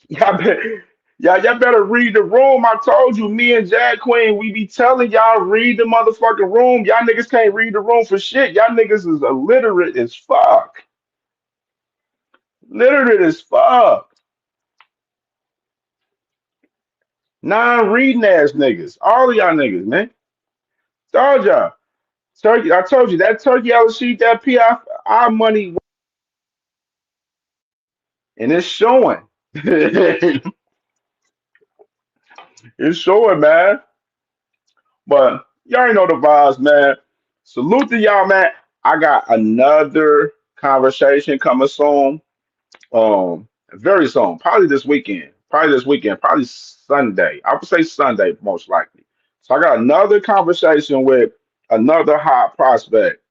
Y'all better, y'all better read the room. I told you, me and Jack Queen, we be telling y'all read the motherfucking room. Y'all niggas can't read the room for shit. Y'all niggas is illiterate as fuck. Literate as fuck. Non-reading ass niggas. All of y'all niggas, man. Told y'all. Turkey, I told you that Turkey Al Sheet, that PI money, and it's showing. It's showing, man. But y'all already know the vibes, man. Salute to y'all, man. I got another conversation coming soon. Very soon. Probably this weekend. Probably this weekend. Probably Sunday. I would say Sunday, most likely. So I got another conversation with another hot prospect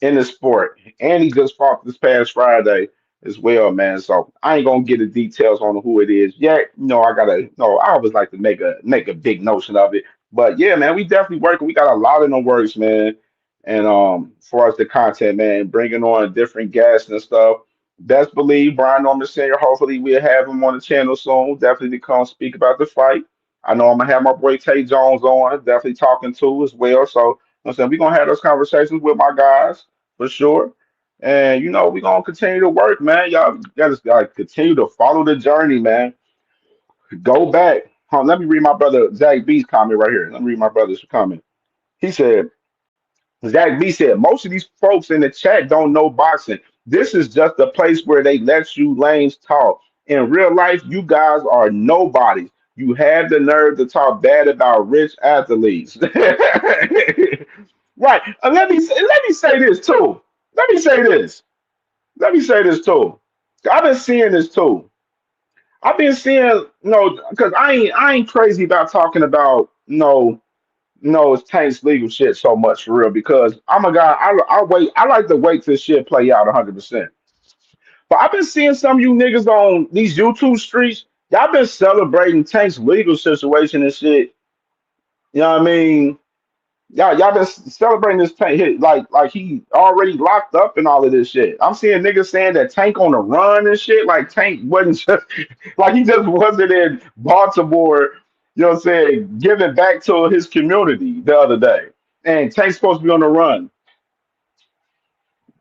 in the sport. And he just fought this past Friday as well, man. So I ain't gonna get the details on who it is yet. I gotta no, I always like to make a big notion of it. But yeah, man, we definitely working. We got a lot in the works, man. And for us the content, man, bringing on different guests and stuff. Best believe Brian Norman Sr. Hopefully we'll have him on the channel soon. Definitely to come speak about the fight. I know I'm gonna have my boy Tay Jones on, definitely talking to as well. So I'm saying we're gonna have those conversations with my guys for sure. And we're gonna continue to work, man. Y'all gotta continue to follow the journey, man. Go back. Let me read my brother Zach B's comment right here. Let me read my brother's comment. He said, Zach B said, most of these folks in the chat don't know boxing. This is just a place where they let you lanes talk. In real life, you guys are nobodies. You have the nerve to talk bad about rich athletes. Right. Let me say this too. Let me say this. Let me say this too. I've been seeing this too. I've been seeing because I ain't crazy about talking about it's Tank's legal shit so much for real because I'm a guy. I wait. I like to wait till shit play out 100%. But I've been seeing some of you niggas on these YouTube streets. Y'all been celebrating Tank's legal situation and shit. You know what I mean? Y'all been celebrating this Tank hit like he already locked up and all of this shit. I'm seeing niggas saying that Tank on the run and shit. Like Tank wasn't just like he just wasn't in Baltimore. You know what I'm saying? Giving back to his community the other day. And Tank's supposed to be on the run.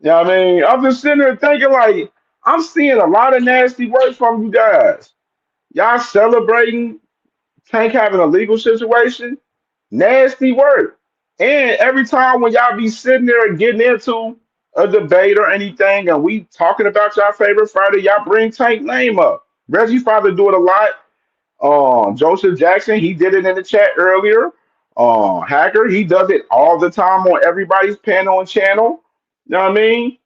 You know what I mean? I'm just sitting there thinking like I'm seeing a lot of nasty work from you guys. Y'all celebrating Tank having a legal situation, nasty work. And every time when y'all be sitting there and getting into a debate or anything, and we talking about y'all favorite fighter, y'all bring Tank name up. Reggie Father do it a lot. Joseph Jackson, he did it in the chat earlier. Hacker, he does it all the time on everybody's panel and channel. You know what I mean?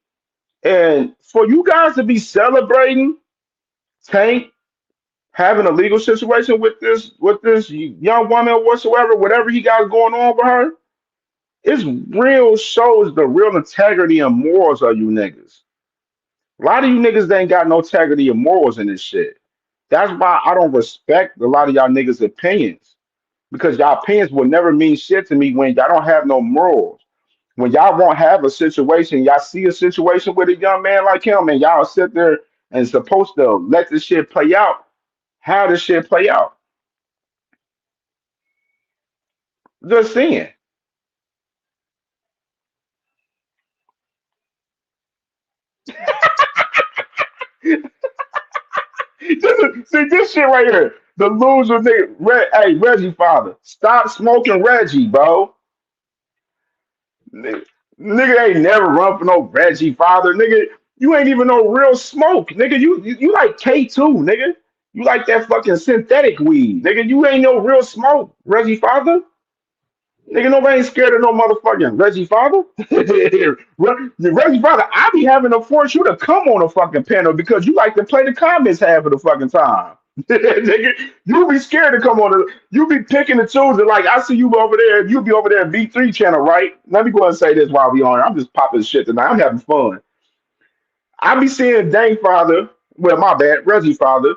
And for you guys to be celebrating Tank having a legal situation with this young woman or whatsoever, whatever he got going on with her, it's real shows the real integrity and morals of you niggas. A lot of you niggas ain't got no integrity and morals in this shit. That's why I don't respect a lot of y'all niggas' opinions. Because y'all opinions will never mean shit to me when y'all don't have no morals. When y'all won't have a situation, y'all see a situation with a young man like him, and y'all sit there and supposed to let this shit play out. How this shit play out? Just seeing. See this shit right here. The loser nigga. Hey, Reggie father. Stop smoking Reggie, bro. Nigga ain't never run for no Reggie father. Nigga, you ain't even no real smoke. Nigga, you like K2, nigga. You like that fucking synthetic weed. Nigga, you ain't no real smoke. Reggie father. Nigga, nobody ain't scared of no motherfucking Reggie father. Reggie father, I be having to force you to come on a fucking panel because you like to play the comments half of the fucking time. Nigga, you be scared to come on. You be picking and choosing. Like I see you over there. You be over there at B3 channel, right? Let me go and say this while we on. I'm just popping shit tonight. I'm having fun. I be seeing Dang father. Well, my bad, Reggie father.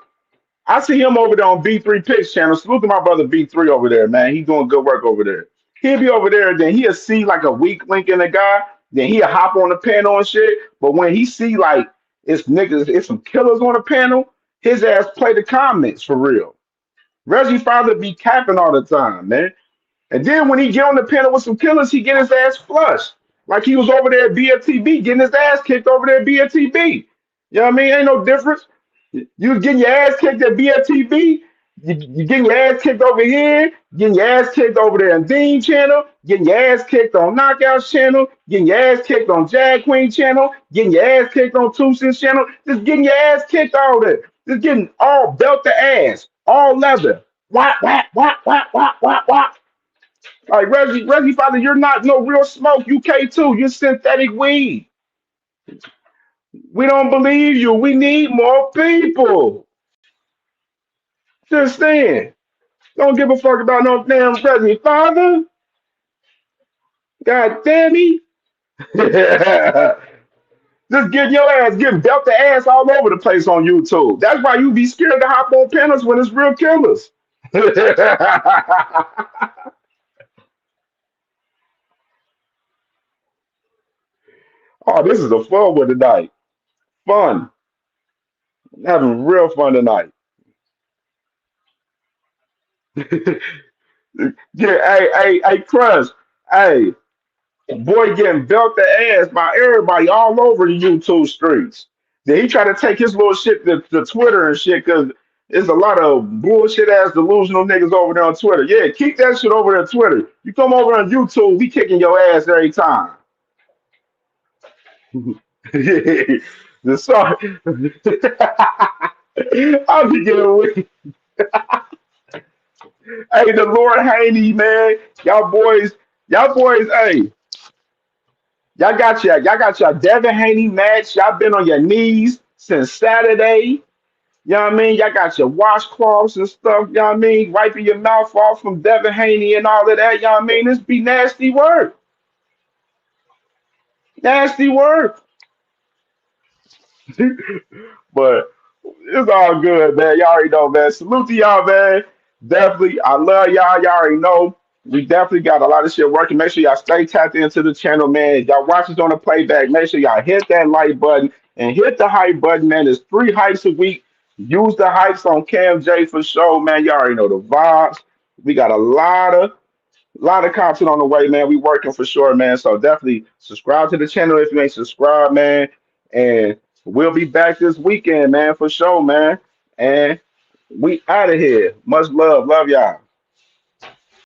I see him over there on B3 Picks channel. Salute to my brother B3 over there, man. He doing good work over there. He'll be over there, then he'll see like a weak link in the guy, then he'll hop on the panel and shit. But when he see like it's niggas, it's some killers on the panel, his ass play the comments for real. Reggie father be capping all the time, man. And then when he get on the panel with some killers, he get his ass flushed. Like he was over there at BFTB getting his ass kicked over there at BFTB. You know what I mean? Ain't no difference. You was getting your ass kicked at BFTB. You getting your ass kicked over here, getting your ass kicked over there on Dean channel, getting your ass kicked on Knockouts channel, getting your ass kicked on Jag Queen channel, getting your ass kicked on Two Cents channel, just getting your ass kicked all there. Just getting all belt to ass, all leather. Whack, whack, whack, whack, whack, whack, whack. Like Reggie Father, you're not no real smoke. You K2, you're synthetic weed. We don't believe you. We need more people. Just saying. Don't give a fuck about no damn Reggie Father. God damn it. Just getting your ass, getting belt the ass all over the place on YouTube. That's why you be scared to hop on panels when it's real killers. Oh, this is a fun one tonight. Fun. Having real fun tonight. Yeah, hey, Crush. Hey, boy getting belt the ass by everybody all over the YouTube streets. Then he tried to take his little shit to Twitter and shit because there's a lot of bullshit ass delusional niggas over there on Twitter. Yeah, keep that shit over there on Twitter. You come over on YouTube, we kicking your ass every time. The sorry. I'll be getting with Hey, the Lord Haney, man. Y'all boys, hey, y'all got your Devin Haney match. Y'all been on your knees since Saturday. You know what I mean? Y'all got your washcloths and stuff, you know what I mean? Wiping your mouth off from Devin Haney and all of that, you know what I mean? This be nasty work. Nasty work. But it's all good, man. Y'all already know, man. Salute to y'all, man. Definitely. I love y'all. Y'all already know. We definitely got a lot of shit working. Make sure y'all stay tapped into the channel, man. Y'all watch us on the playback. Make sure y'all hit that like button and hit the hype button, man. There's 3 hypes a week. Use the hypes on CamJ for sure, man. Y'all already know the vibes. We got a lot of content on the way, man. We working for sure, man. So definitely subscribe to the channel if you ain't subscribed, man. And we'll be back this weekend, man, for sure, man. And We out of here. Much love. Love y'all.